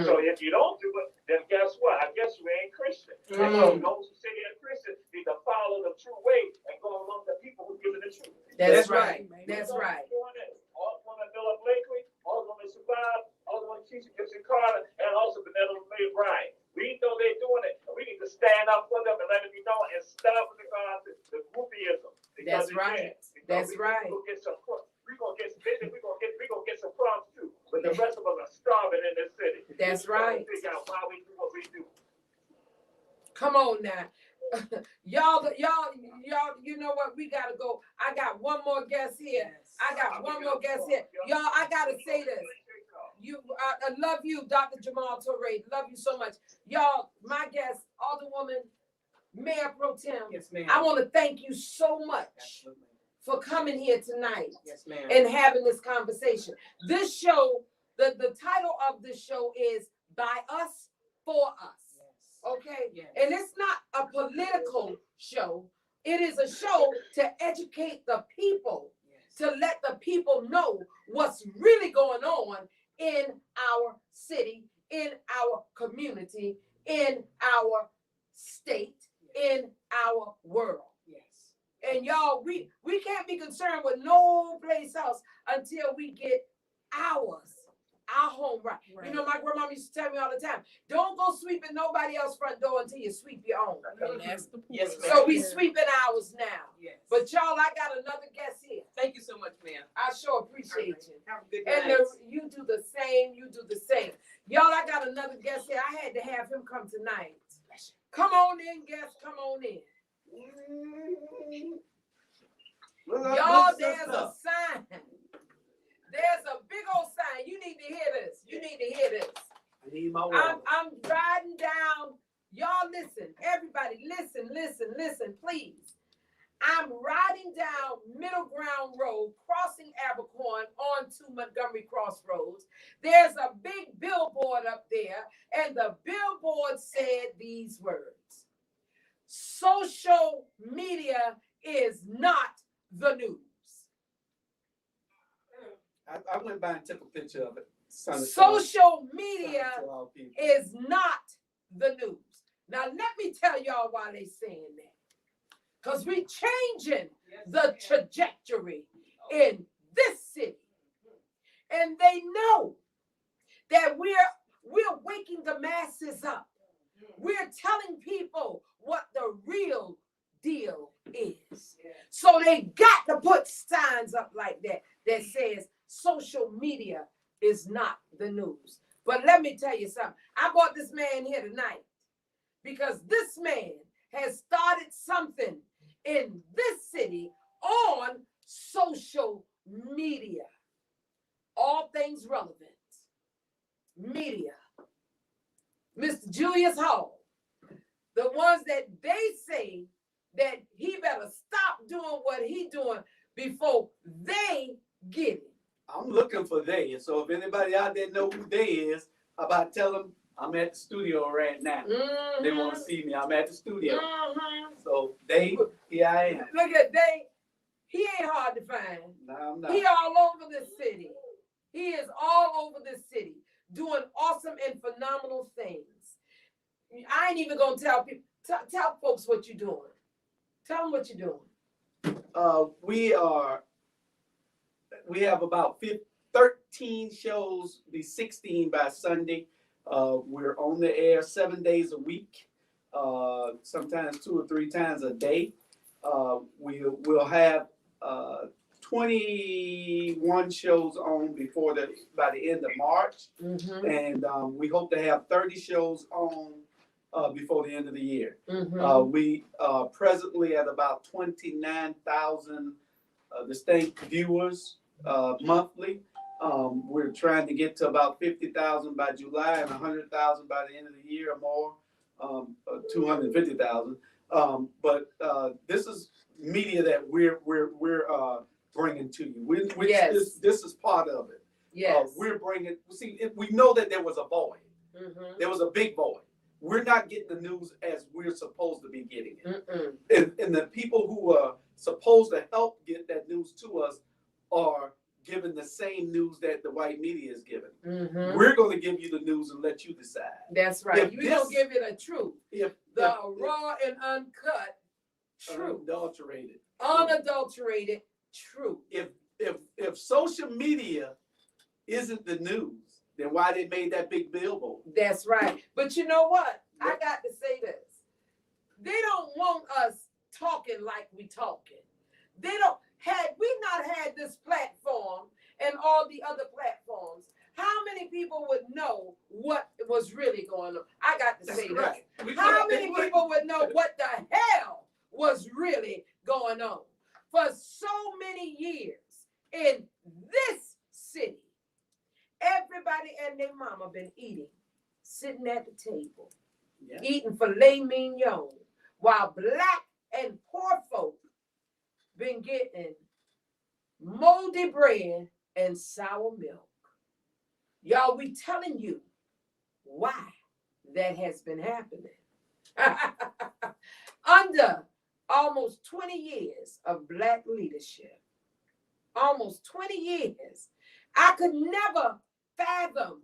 So if you don't do it, then guess what? I guess you ain't Christian. And so those who say they're Christian need to follow the true way and go along with the people who give it the truth. That's That's right. right. That's right. Alderwoman Miller Blakely, Alderwoman Savannah, Alderwoman Alicia Miller and also Vanessa May Bryant. We know they're doing it, and we need to stand up for them and let them be known and stop with regard to the groupieism. That's right. That's right. We're gonna get some crumbs too, but the rest of us are starving in this city. That's We're trying right. to figure out why we do what we do. Come on now. y'all, you know what? We gotta go. I got one more guest here. I got one more guest here. Y'all, I gotta say this. I love you, Dr. Jamal Torre. Love you so much. Y'all, my guest, Alderwoman, Mayor Pro Tem. Yes, ma'am. I want to thank you so much Absolutely. for coming here tonight Yes, ma'am. and having this conversation. This show, the title of this show is By Us, For Us. Yes. Okay? Yes. And it's not a political show. It is a show to educate the people, Yes. to let the people know what's really going on in our city, in our community, in our state, in our world. Yes. And y'all, we can't be concerned with no place else until we get ours, our home right. Right. You know, my grandma used to tell me all the time, don't go sweeping nobody else's front door until you sweep your own. And that's the point. Yes, ma'am. So we sweeping ours now. Yes. But y'all, I got another guest here. Thank you so much, ma'am. I sure appreciate you. Have a good And night. you do the same, you do the same. Y'all, I got another guest here. I had to have him come tonight Come on in, guests. Come on in. Y'all, there's a sign. There's a big old sign. You need to hear this. You need to hear this. I need my water. I'm riding down. Y'all listen. Everybody listen, please. I'm riding down Middle Ground Road, crossing Abercorn onto Montgomery Crossroads. There's a big billboard up there, and the billboard said these words: social media is not the news. I went by and took a picture of it. Social media is not the news. Now, let me tell y'all why they saying that. Because we're changing the trajectory in this city. And they know that we're waking the masses up. We're telling people what the real deal is. So they got to put signs up like that says social media is not the news. But let me tell you something. I brought this man here tonight because this man has started something in this city on social media. All things relevant. Media. Mr. Julius Hall. The ones that they say that he better stop doing what he doing before they get it. I'm looking for they. So if anybody out there know who they is, how about tell them I'm at the studio right now. They want to see me. I'm at the studio. So they, here I am. Look at they. He ain't hard to find. No, I'm not. He all over the city. He is all over the city doing awesome and phenomenal things. I ain't even gonna tell people. Tell folks what you're doing. Tell them what you're doing. We have about 13 shows, be 16 by Sunday. We're on the air 7 days a week, sometimes 2 or 3 times a day. We'll have 21 shows on by the end of March, and we hope to have 30 shows on before the end of the year. We are presently at about 29,000 distinct viewers monthly. We're trying to get to about 50,000 by July and 100,000 by the end of the year or more, 250,000. But this is media that we're bringing to you. Yes. This is part of it. Yes. We're bringing. See, we know that there was a void. There was a big void. We're not getting the news as we're supposed to be getting it. And the people who are supposed to help get that news to us are giving the same news that the white media is giving. We're going to give you the news and let you decide. That's right. You don't give it a truth. The raw and uncut truth. Unadulterated truth. If social media isn't the news, then why they made that big billboard? That's right. But you know what? I got to say this. They don't want us talking like we talking. They don't. Had we not had this platform and all the other platforms, how many people would know what was really going on? I got to say right. this. How many people would know what the hell was really going on? For so many years in this city, everybody and their mama been eating, sitting at the table, eating filet mignon, while black and poor folk been getting moldy bread and sour milk. Y'all, we telling you why that has been happening. Under almost 20 years of black leadership, almost 20 years, I could never fathom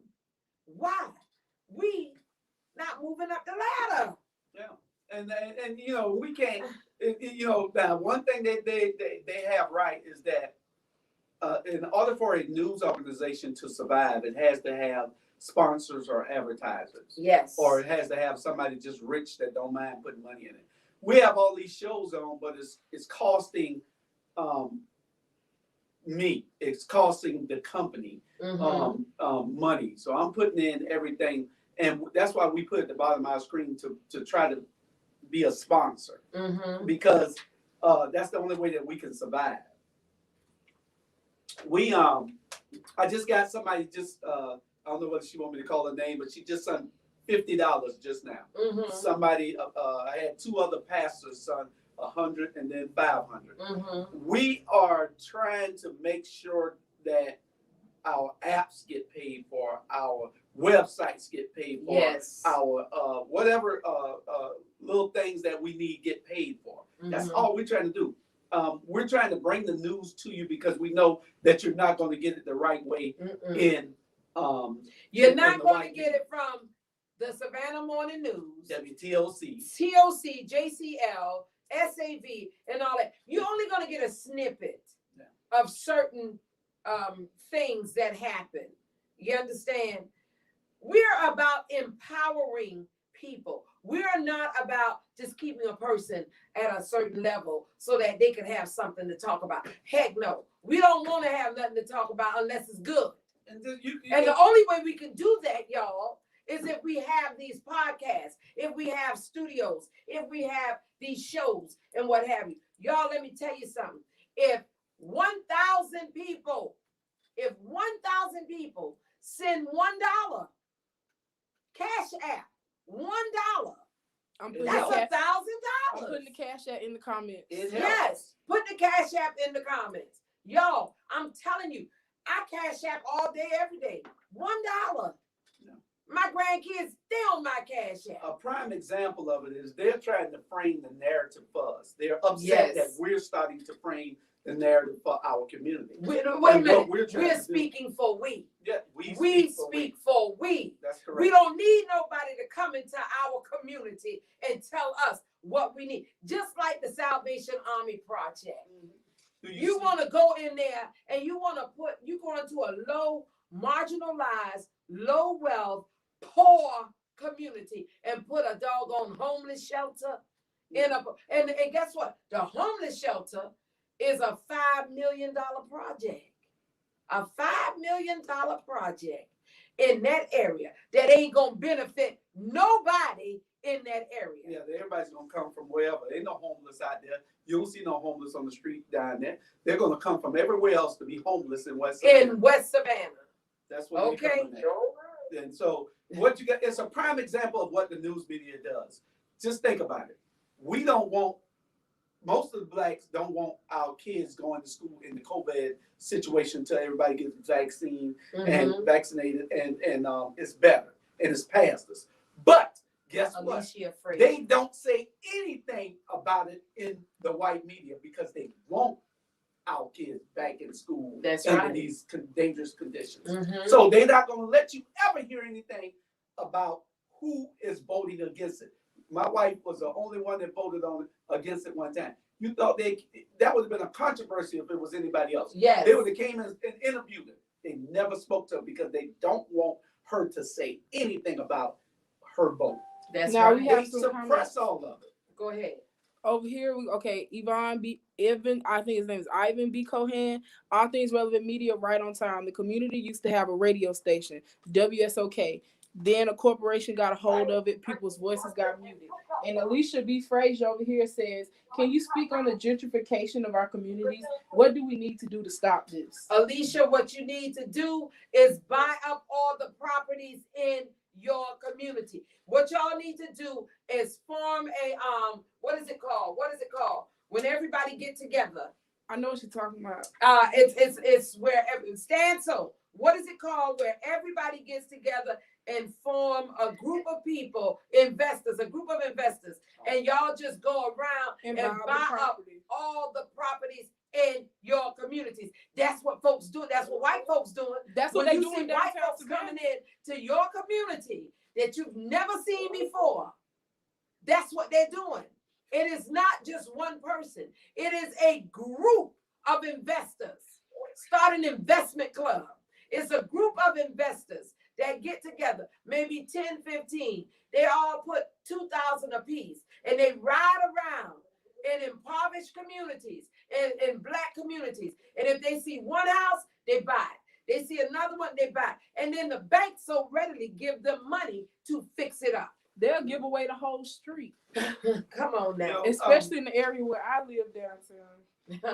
why we not moving up the ladder. Yeah, and you know, we can't. You know, now one thing that they have right is that in order for a news organization to survive, it has to have sponsors or advertisers. Yes. Or it has to have somebody just rich that don't mind putting money in it. We have all these shows on, but it's costing me. It's costing the company money. So I'm putting in everything, and that's why we put at the bottom of our screen to try to be a sponsor Mm-hmm. because that's the only way that we can survive. We I just got somebody just I don't know what she want me to call her name, but she just sent $50 just now. Mm-hmm. Somebody I had 2 other pastors son $100 and then $500. Mm-hmm. We are trying to make sure that our apps get paid for, our websites get paid for, Yes. our whatever little things that we need get paid for. That's Mhm. all we're trying to do. We're trying to bring the news to you because we know that you're not going to get it the right way Mm-mm. in You're in not the going to white get it from the Savannah Morning News, WTLC. TOC, JCL, SAV, and all that. You're only going to get a snippet of certain things that happen. You understand? We're about empowering people. We're not about just keeping a person at a certain level so that they can have something to talk about. Heck no. We don't want to have nothing to talk about unless it's good. And the only way we can do that, y'all, is if we have these podcasts, if we have studios, if we have these shows and what have you. Y'all, let me tell you something. If 1,000 people send $1, Cash App, $1, I'm putting that's the cash, I'm $1,000. putting the cash app in the comments. Yes, put the Cash App in the comments. Y'all, I'm telling you, I Cash App all day, every day. $1. Yeah. My grandkids, they on my Cash App. A prime example of it is they're trying to frame the narrative for us. They're upset that we're starting to frame the narrative for our community. Wait a minute. We're speaking for we. Yeah, We speak for we. That's correct. We don't need nobody to come into our community and tell us what we need. Just like the Salvation Army Project. You want to go in there and you go into a low, marginalized, low wealth, poor community and put a doggone homeless shelter in and guess what? The homeless shelter is a $5 million project. A $5 million project in that area that ain't gonna benefit nobody in that area. Yeah, everybody's gonna come from wherever. Ain't no homeless out there. You don't see no homeless on the street down there. They're gonna come from everywhere else to be homeless in West Savannah. That's what they're coming at. And so what you got, it's a prime example of what the news media does. Just think about it. Most of the blacks don't want our kids going to school in the COVID situation until everybody gets the vaccine and vaccinated and it's better and it's past us. But guess what? They don't say anything about it in the white media because they want our kids back in school under these dangerous conditions. So they're not going to let you ever hear anything about who is voting against it. My wife was the only one that voted on it against it one time. You thought that would have been a controversy if it was anybody else. Yes. They would have came and interviewed her. They never spoke to her because they don't want her to say anything about her vote. That's now right. We have they some suppress comments. all of it. Go ahead. Over here, Ivan, I think his name is Ivan B. Cohan. All things relevant media right on time. The community used to have a radio station, WSOK. Then a corporation got a hold of it. People's voices got muted. And Alicia B. Frazier over here says, can you speak on the gentrification of our communities? What do we need to do to stop this? Alicia, what you need to do is buy up all the properties in your community. What y'all need to do is form a, what is it called? When everybody get together. I know what you're talking about. It's where Stansel. What is it called? Where everybody gets together and form a group of people, a group of investors, and y'all just go around and buy up all the properties in your communities. That's what folks do. That's what white folks doing. That's what when they you doing. See white folks coming in to your community that you've never seen before. That's what they're doing. It is not just one person. It is a group of investors. Start an investment club. It's a group of investors that get together, maybe 10, 15. They all put $2,000 a piece and they ride around in impoverished communities and in black communities. And if they see one house, they buy it. They see another one, they buy it. And then the bank so readily give them money to fix it up. they'll give away the whole street. Come on now. Especially in the area where I live downtown.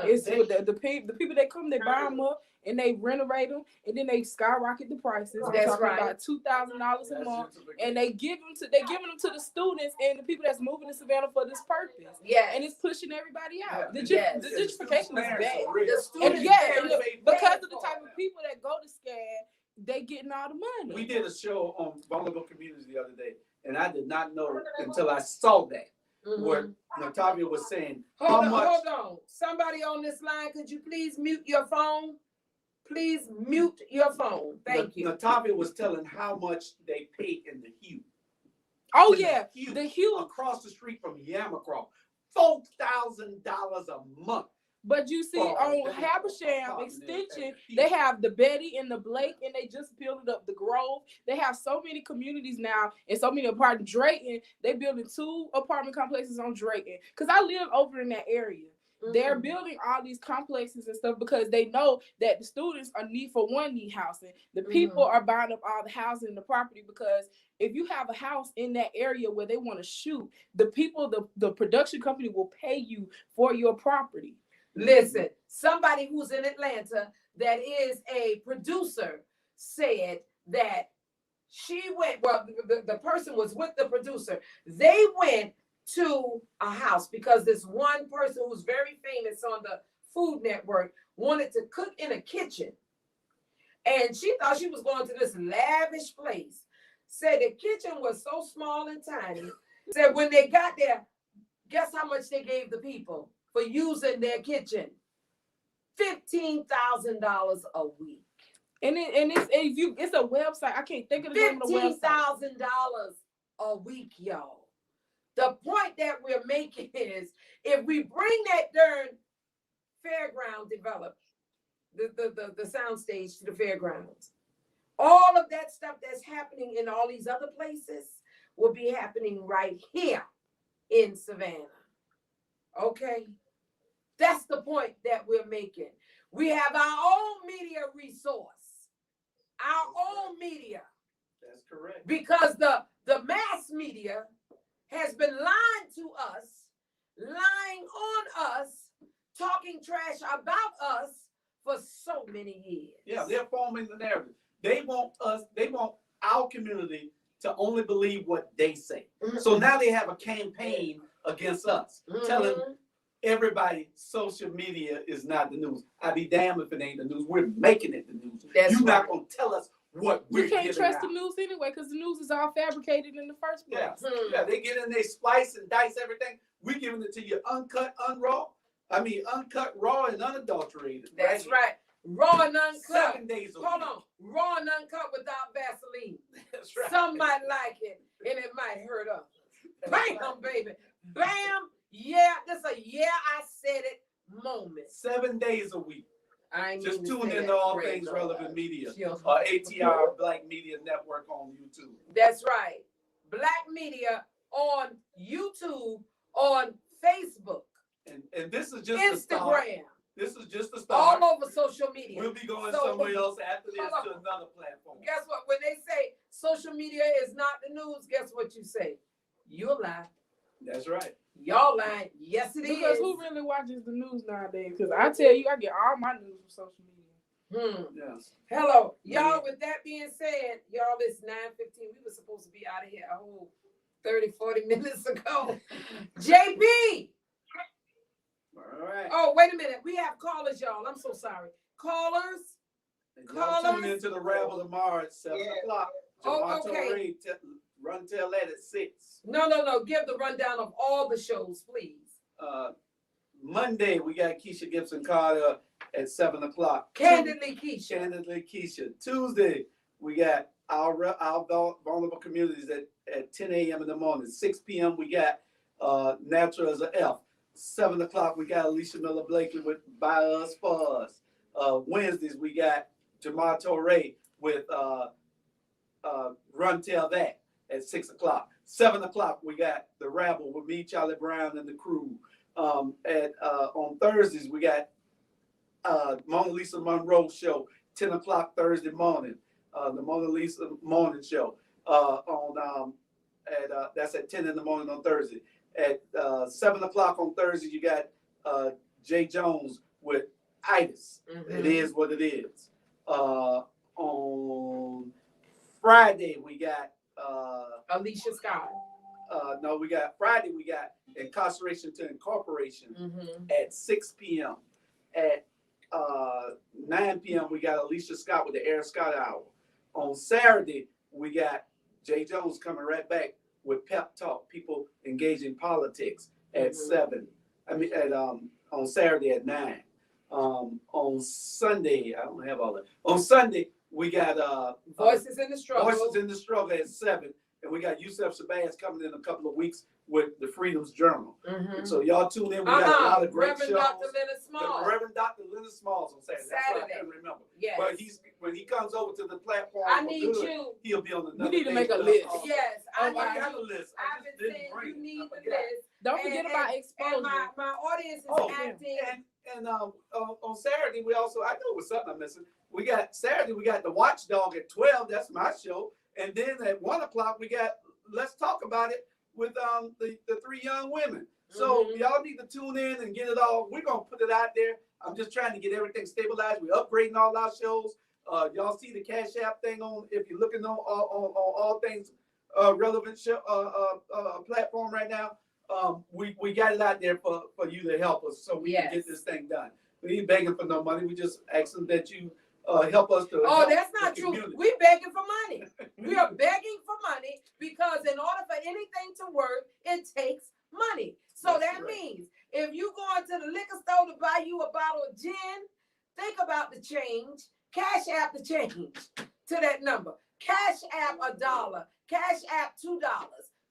It's with the people that come, they buy them up and they renovate them, and then they skyrocket the prices. That's talking right. about $2,000 a month, and they giving them to the students and the people that's moving to Savannah for this purpose. Yeah, and it's pushing everybody out. The Yes. gentrification is bad. The students And because of the type of people that go to SCAD, they getting all the money. We did a show on vulnerable communities the other day, and I did not know until I saw that. Where Natavia was saying, hold on. Somebody on this line, could you please mute your phone? Please mute your phone. Thank you. Natavia was telling how much they pay in the Hue. Oh yeah, the Hue across the street from Yamacraw, $4,000 a month. But you see, on Habersham Extension, they have the Betty and the Blake, and they just built up the Grove. They have so many communities now, and so many apartments. Drayton, they building 2 apartment complexes on Drayton. Because I live over in that area. They're building all these complexes and stuff because they know that the students are need housing. The people are buying up all the housing and the property because if you have a house in that area where they want to shoot, the people, the production company will pay you for your property. Listen, somebody who's in Atlanta that is a producer said that she went, well, the person was with the producer. They went to a house because this one person who's very famous on the Food Network wanted to cook in a kitchen. And she thought she was going to this lavish place. Said the kitchen was so small and tiny. Said when they got there, guess how much they gave the people for using their kitchen? $15,000 a week. And it's a website. I can't think of the name of the website. $15,000 a week, y'all. The point that we're making is if we bring that darn fairground developed, the soundstage to the fairgrounds, all of that stuff that's happening in all these other places will be happening right here in Savannah. Okay? That's the point that we're making. We have our own media resource. Our own media. That's correct. Because the mass media has been lying to us, lying on us, talking trash about us for so many years. Yeah, they're forming the narrative. They want our community to only believe what they say. So now they have a campaign against us, telling everybody social media is not the news. I'd be damned if it ain't the news. We're making it the news. You're not going to tell us what we're giving out. You can't trust out. the news anyway because the news is all fabricated in the first place. Yeah, they get in, they splice and dice everything. We're giving it to you uncut, uncut, raw, and unadulterated. That's right. Raw and uncut. 7 days a week. Hold on. Raw and uncut without Vaseline. That's right. Some might like it, and it might hurt us. Bam, baby. Bam. Yeah, that's a I said it moment. 7 days a week. Just tune in to All Things Relevant Media, ATR Black Media Network on YouTube. That's right. Black Media on YouTube, on Facebook. And this is just Instagram. This is just the start. All over social media. We'll be going somewhere else after this to another platform. Guess what? When they say social media is not the news, guess what you say? You'll lie. That's right. Y'all lying. Yes, it is. Because who really watches the news nowadays? Because I tell you, I get all my news from social media. Yes. Hello. Y'all, with that being said, y'all, it's 9:15. We were supposed to be out of here a whole 30, 40 minutes ago. JB. All right. Oh, wait a minute. We have callers, y'all. I'm so sorry. Callers. Tune into the Rabble tomorrow at 7 o'clock. Oh, okay. Run till that at 6. No. Give the rundown of all the shows, please. Monday, we got Keisha Gibson Carter at 7 o'clock. Candidly Keisha. Tuesday, we got our vulnerable communities at 10 a.m. in the morning. 6 p.m., we got Natural as a F. 7 o'clock, we got Alicia Miller Blakely with By Us For Us. Wednesdays, we got Jamar Torre with Run Tell That at 6 o'clock. 7 o'clock, we got The Rabble with me, Charlie Brown, and the crew. On Thursdays, we got Mona Lisa Monroe show, 10 o'clock Thursday morning. The Mona Lisa morning show. On that's at 10 in the morning on Thursday. At 7 o'clock on Thursday, you got Jay Jones with itis. It is what it is. On Friday, we got Alicia Scott. no, we got Friday, we got Incarceration to Incorporation at 6 p.m. At 9 p.m., we got Alicia Scott with the Air Scott Hour. On Saturday, we got Jay Jones coming right back with Pep Talk, people engaging politics at 7. I mean, on Saturday at 9. On Sunday, I don't have all that. On Sunday, we got Voices in the Struggle. Voices in the Struggle at 7. And we got Yusef Shabazz coming in a couple of weeks with the Freedom's Journal. So y'all tune in. We got a lot of great Reverend shows. Dr. Leonard Smalls. The Reverend Dr. Leonard Smalls on Saturday. That's what I can remember. Yes. But when he comes over to the platform, I for need good, you. he'll be on another. We need to day make a with list. us. Yes, I I got need a you. list. I've been saying you need the list. Don't forget about And exposure. my audience is acting. And on Saturday we also, I know it was something I'm missing. We got Saturday, we got the Watchdog at 12. That's my show. And then at 1 o'clock we got Let's Talk About It with the 3 young women. So y'all need to tune in and get it all. We're gonna put it out there. I'm just trying to get everything stabilized. We're upgrading all our shows. Y'all see the Cash App thing on, if you're looking on all things relevant show, platform right now. We got it out there for you to help us so we can get this thing done. We ain't begging for no money. We just asking that you help us to. Oh, help that's not the true. community. We begging for money. We are begging for money because in order for anything to work, it takes money. So That's that correct. means if you go into the liquor store to buy you a bottle of gin, think about the change. Cash App the change to that number. Cash App $1. Cash App $2,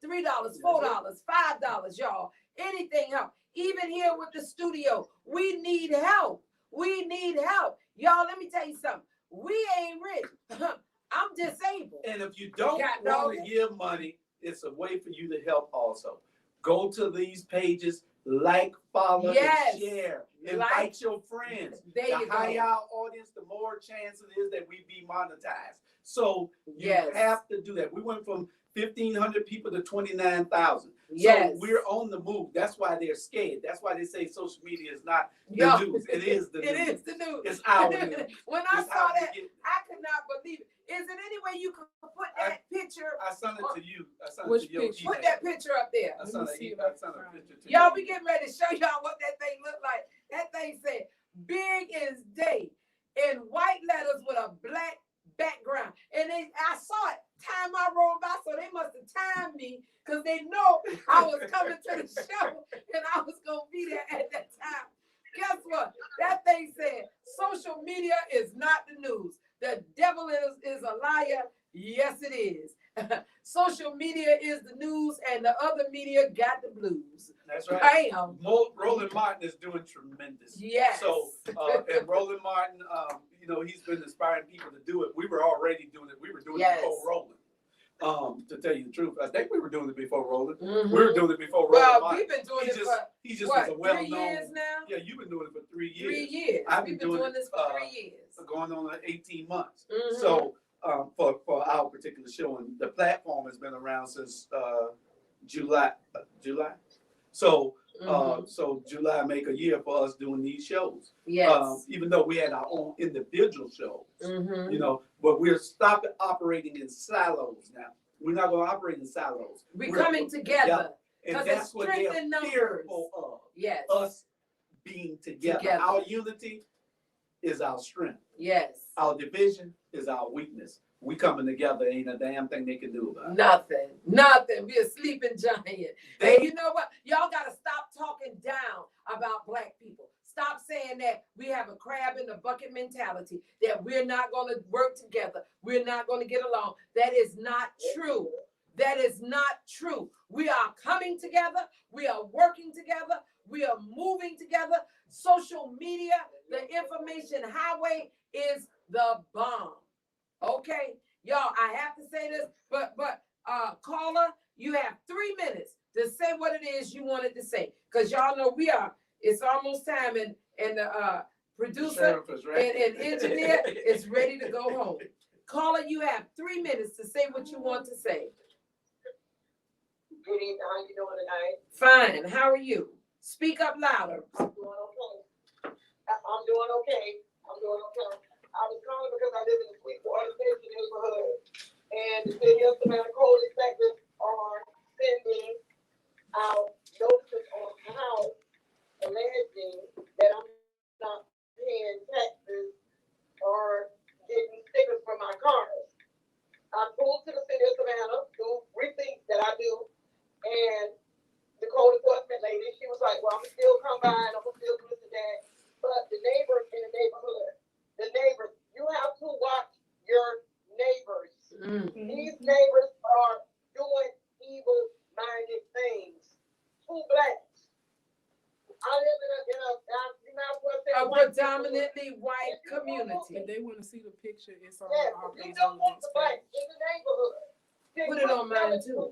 $3, $4, $5, y'all. Anything help. Even here with the studio, we need help. We need help. Y'all, let me tell you something. We ain't rich. I'm disabled. And if you don't God, want to dog. give money, it's a way for you to help also. Go to these pages, like, follow, Yes. and share. Like. Invite your friends. There The you higher go. our audience, the more chance it is that we be monetized. So you Yes. have to do that. We went from 1,500 people to 29,000. Yes. So we're on the move. That's why they're scared. That's why they say social media is not the Yo. news. It is the It news. is the news. It's our news. When I It's saw how we that, get- I could not believe it. Is it any way you could put that picture? I sent it to you. I sent Which it to your picture? Put email. that picture up there. I Let sent me a see if I I sent can a find picture to Y'all, you. we getting ready to show y'all what that thing looked like. That thing said, "Big is day" in white letters with a black background. And I saw it. Time I rolled by, so they must have timed me because they know I was coming to the show and I was gonna be there at that time. Guess what? That thing said, "Social media is not the news. The devil is a liar." Yes, it is. Social media is the news, and the other media got the blues. That's right. Bam. Roland Martin is doing tremendous. Yes. So, and Roland Martin, he's been inspiring people to do it. We were already doing it. We were doing Yes. it before Roland. To tell you the truth, I think we were doing it before Roland. Mhm. We were doing it before Roland Well, Martin. we've been doing He it just, for he just what, was a 3 well-known. years now? Yeah, you've been doing it for 3 years. 3 years. I've We've been been doing doing it, this for 3 years. Going on 18 months. Mhm. So for our particular show, and the platform has been around since July. So Mhm. so July make a year for us doing these shows. Yes. Even though we had our own individual shows, Mhm. but we're stopping operating in silos now. We're not going to operate in silos. We're coming together. And 'Cause that's it's what strength they're in numbers. fearful of. Yes. Us being together. Together. Our unity is our strength. Yes. Our division is our weakness. We coming together, ain't a damn thing they can do about it. Nothing. Be a sleeping giant. And you know what? Y'all got to stop talking down about Black people. Stop saying that we have a crab in the bucket mentality, that we're not going to work together. We're not going to get along. That is not true. That is not true. We are coming together. We are working together. We are moving together. Social media, the information highway is the bomb. Okay, y'all, I have to say this, but caller, you have 3 minutes to say what it is you wanted to say, because y'all know it's almost time, and the producer and engineer is ready to go home. Caller, you have 3 minutes to say what you want to say. Good evening. How you doing tonight? Fine. How are you? Speak up louder. I'm doing okay. I'm doing okay. I'm doing okay. I was calling because I live in the Sweetwater Station neighborhood, and the city of Savannah code inspectors are sending out notices on house alleging that I'm not paying taxes or getting stickers for my cars. I pulled to the city of Savannah through receipts that I do, and the code enforcement lady, she was like, well, I'm gonna still come by and I'm gonna still do this and that. But the neighbors in the neighborhood, you have to watch your neighbors. Mm. These neighbors are doing evil-minded things. Two blacks. I live A predominantly white community. If they want to see the picture, it's on Yes, our you page don't on want the the blacks in the neighborhood. Put it on mine too.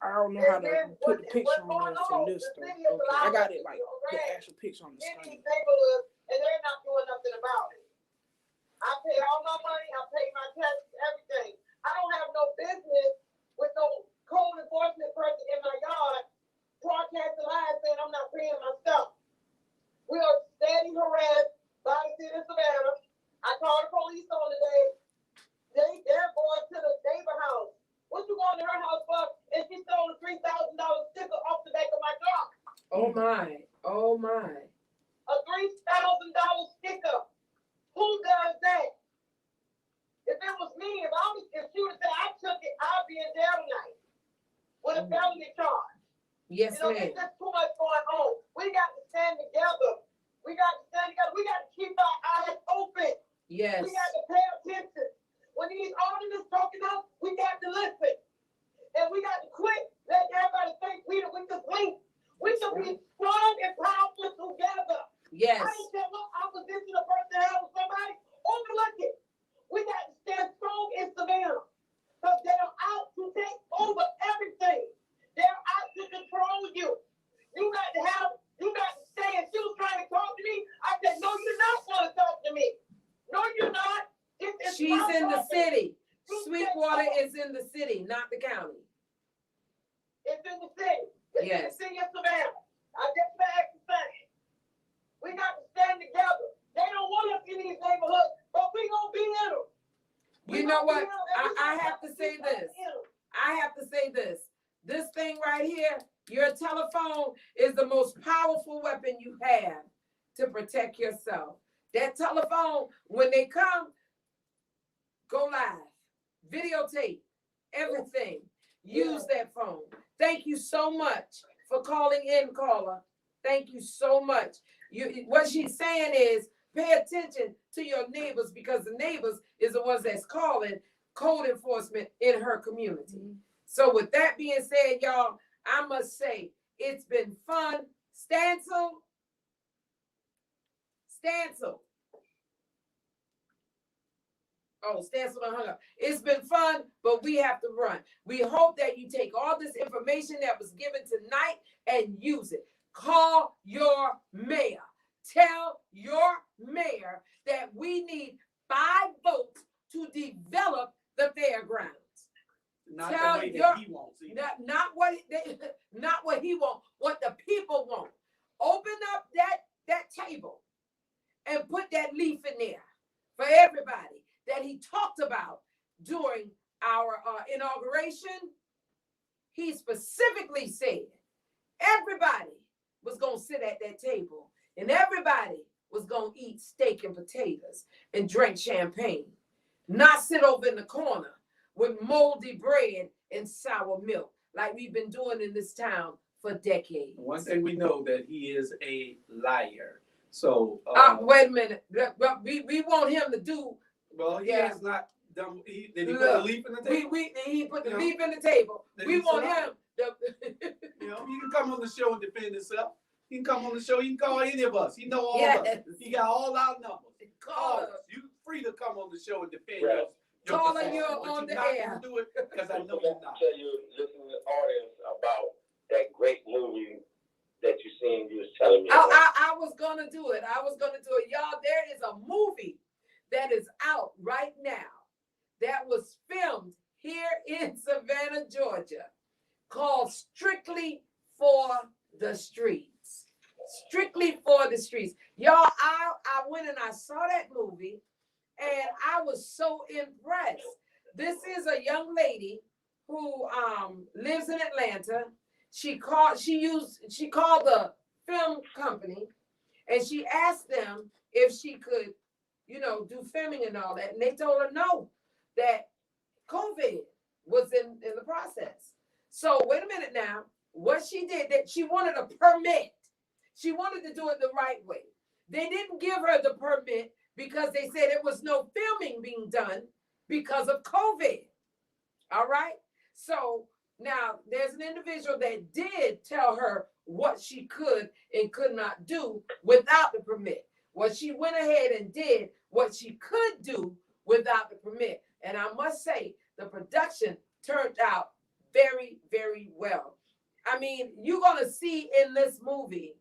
I don't know how to put the picture on there from this though. Okay, I got it like the actual picture on the In screen. these neighborhoods, and they're not doing nothing about it. I pay all my money, I pay my taxes, everything. I don't have no business with no code enforcement person in my yard broadcasting live saying I'm not paying my stuff. We are steady harassed by the city of Savannah. I called the police on today. They're going to the neighbor house. What you going to her house for? And she stole a $3,000 sticker off the back of my car. Oh my. Oh my. A $3,000 sticker. Who does that? If it was me, if she would say I took it, I'd be in jail tonight with a felony charge. Yes, You know, ma'am. it's just too much going on. We got to stand together. We got to stand together. We got to keep our eyes open. Yes. We got to pay attention. When these auditors talking up, we got to listen. And we got to quit letting everybody think we just weak. We should be strong and powerful together. Yes. I don't care what opposition a person has with somebody. Overlook it. We got to stand strong in Savannah. Because they're out to take over everything. They're out to control you. You got to stay. And she was trying to talk to me. I said, no, you're not going to talk to me. No, you're not. She's in the city. Sweetwater is in the city, not the county. It's in the city. It's Yes. in the city of Savannah. I just asked the same. We got to stand together. They don't want us in these neighborhoods, but we gonna be in them. You know what? I have to say this. I have to say this. This thing right here, your telephone is the most powerful weapon you have to protect yourself. That telephone, when they come, go live, videotape, everything. Use that phone. Thank you so much for calling in, caller. Thank you so much. What she's saying is pay attention to your neighbors because the neighbors is the ones that's calling code enforcement in her community. Mm-hmm. So with that being said, y'all, I must say it's been fun. Stancil. Oh, Stancil done hung up. It's been fun, but we have to run. We hope that you take all this information that was given tonight and use it. Call your mayor. Tell your mayor that we need 5 votes to develop the fairgrounds. Not Tell the way that he wants it. Not what he wants, what the people want. Open up that table and put that leaf in there for everybody that he talked about during our inauguration. He specifically said everybody was going to sit at that table and everybody was going to eat steak and potatoes and drink champagne, not sit over in the corner with moldy bread and sour milk like we've been doing in this town for decades. One thing we know that he is a liar. So wait a minute. We want him to do. Well, he has not done. Did he put a leaf in the table? He put the leaf in the table. We want him. He can come on the show and defend himself. He can come on the show. He can call any of us. He know all of us. He got all our numbers. Call us. You free to come on the show and defend yourself. Calling you on the air. Do it because I know you're not. Tell you, listening to the audience about that great movie that you seen. You was telling me. I was gonna do it. Y'all, there is a movie that is out right now that was filmed here in Savannah, Georgia. called Strictly for the Streets. Strictly for the Streets. Y'all, I went and I saw that movie and I was so impressed. This is a young lady who lives in Atlanta. She called the film company and she asked them if she could, do filming and all that. And they told her no, that COVID was in the process. So wait a minute now. What she did, that she wanted a permit. She wanted to do it the right way. They didn't give her the permit because they said there was no filming being done because of COVID. All right. So now there's an individual that did tell her what she could and could not do without the permit. Well, she went ahead and did what she could do without the permit. And I must say, the production turned out very, very well. I mean, you're going to see in this movie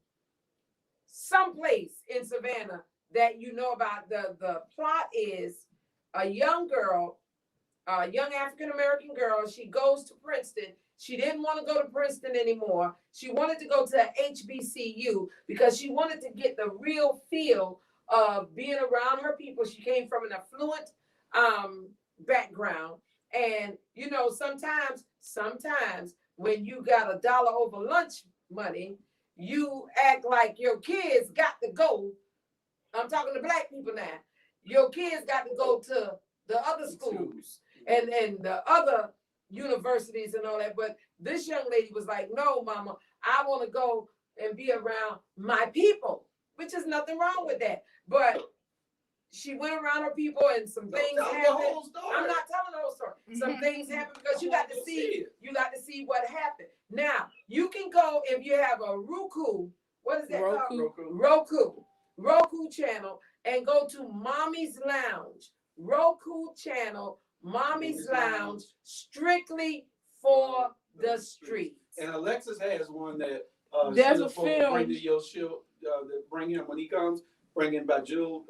someplace in Savannah that you know about. The plot is a young girl, a young African-American girl. She goes to Princeton. She didn't want to go to Princeton anymore. She wanted to go to HBCU because she wanted to get the real feel of being around her people. She came from an affluent background. And, sometimes when you got $1 over lunch money, you act like your kids got to go. I'm talking to Black people now. Your kids got to go to the other schools and the other universities and all that. But this young lady was like, no, mama, I want to go and be around my people, which is nothing wrong with that. But she went around her people and some things happened. I'm not telling the whole story. Some things happened because you got to see what happened. Now, you can go if you have a Roku, what is that called? Roku channel, and go to Mommy's Lounge. Roku channel, Mommy's Lounge, Strictly for the Streets. And Alexis has one that there's a film. Bring him when he comes. Bring him by Jewel.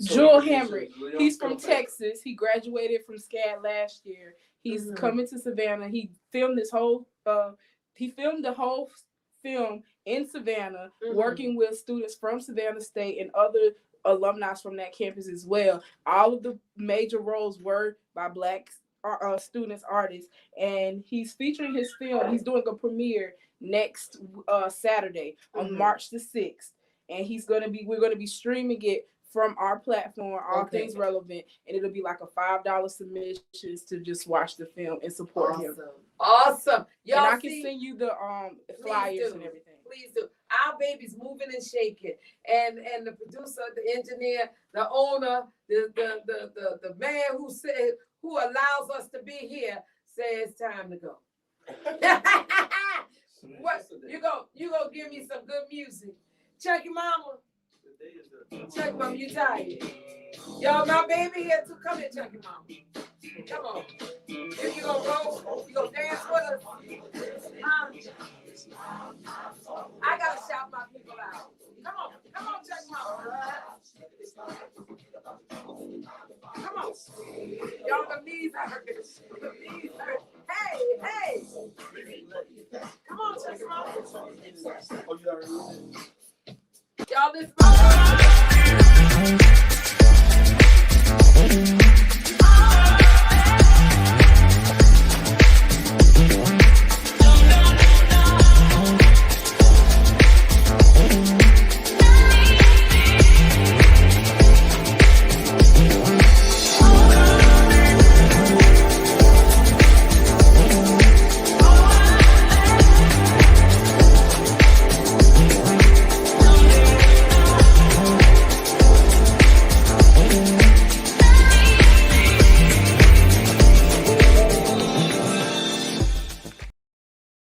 Jewel Hamrick. He's from Texas. He graduated from SCAD last year. He's coming to Savannah. He filmed the whole film in Savannah, working with students from Savannah State and other alumni from that campus as well. All of the major roles were by Black students, artists, and he's featuring his film. He's doing a premiere next Saturday on March the 6th. And we're gonna be streaming it from our platform, All Things Relevant, and it'll be like a $5 submission to just watch the film and support him. Awesome. Y'all, and I can send you the flyers and everything. Please do. Our baby's moving and shaking. And the producer, the engineer, the owner, the man who allows us to be here says it's time to go. What you gonna give me some good music? Chucky Mama. Chucky Mama, you tired? Y'all, my baby here too. Come here, Chucky Mama. Come on. If you gonna roll, you gonna dance with us? I gotta shout my people out. Come on, Chucky Mama. Come on. Y'all, the knees hurt. The knees hurt. Hey. Come on, Chucky Mama. Y'all, this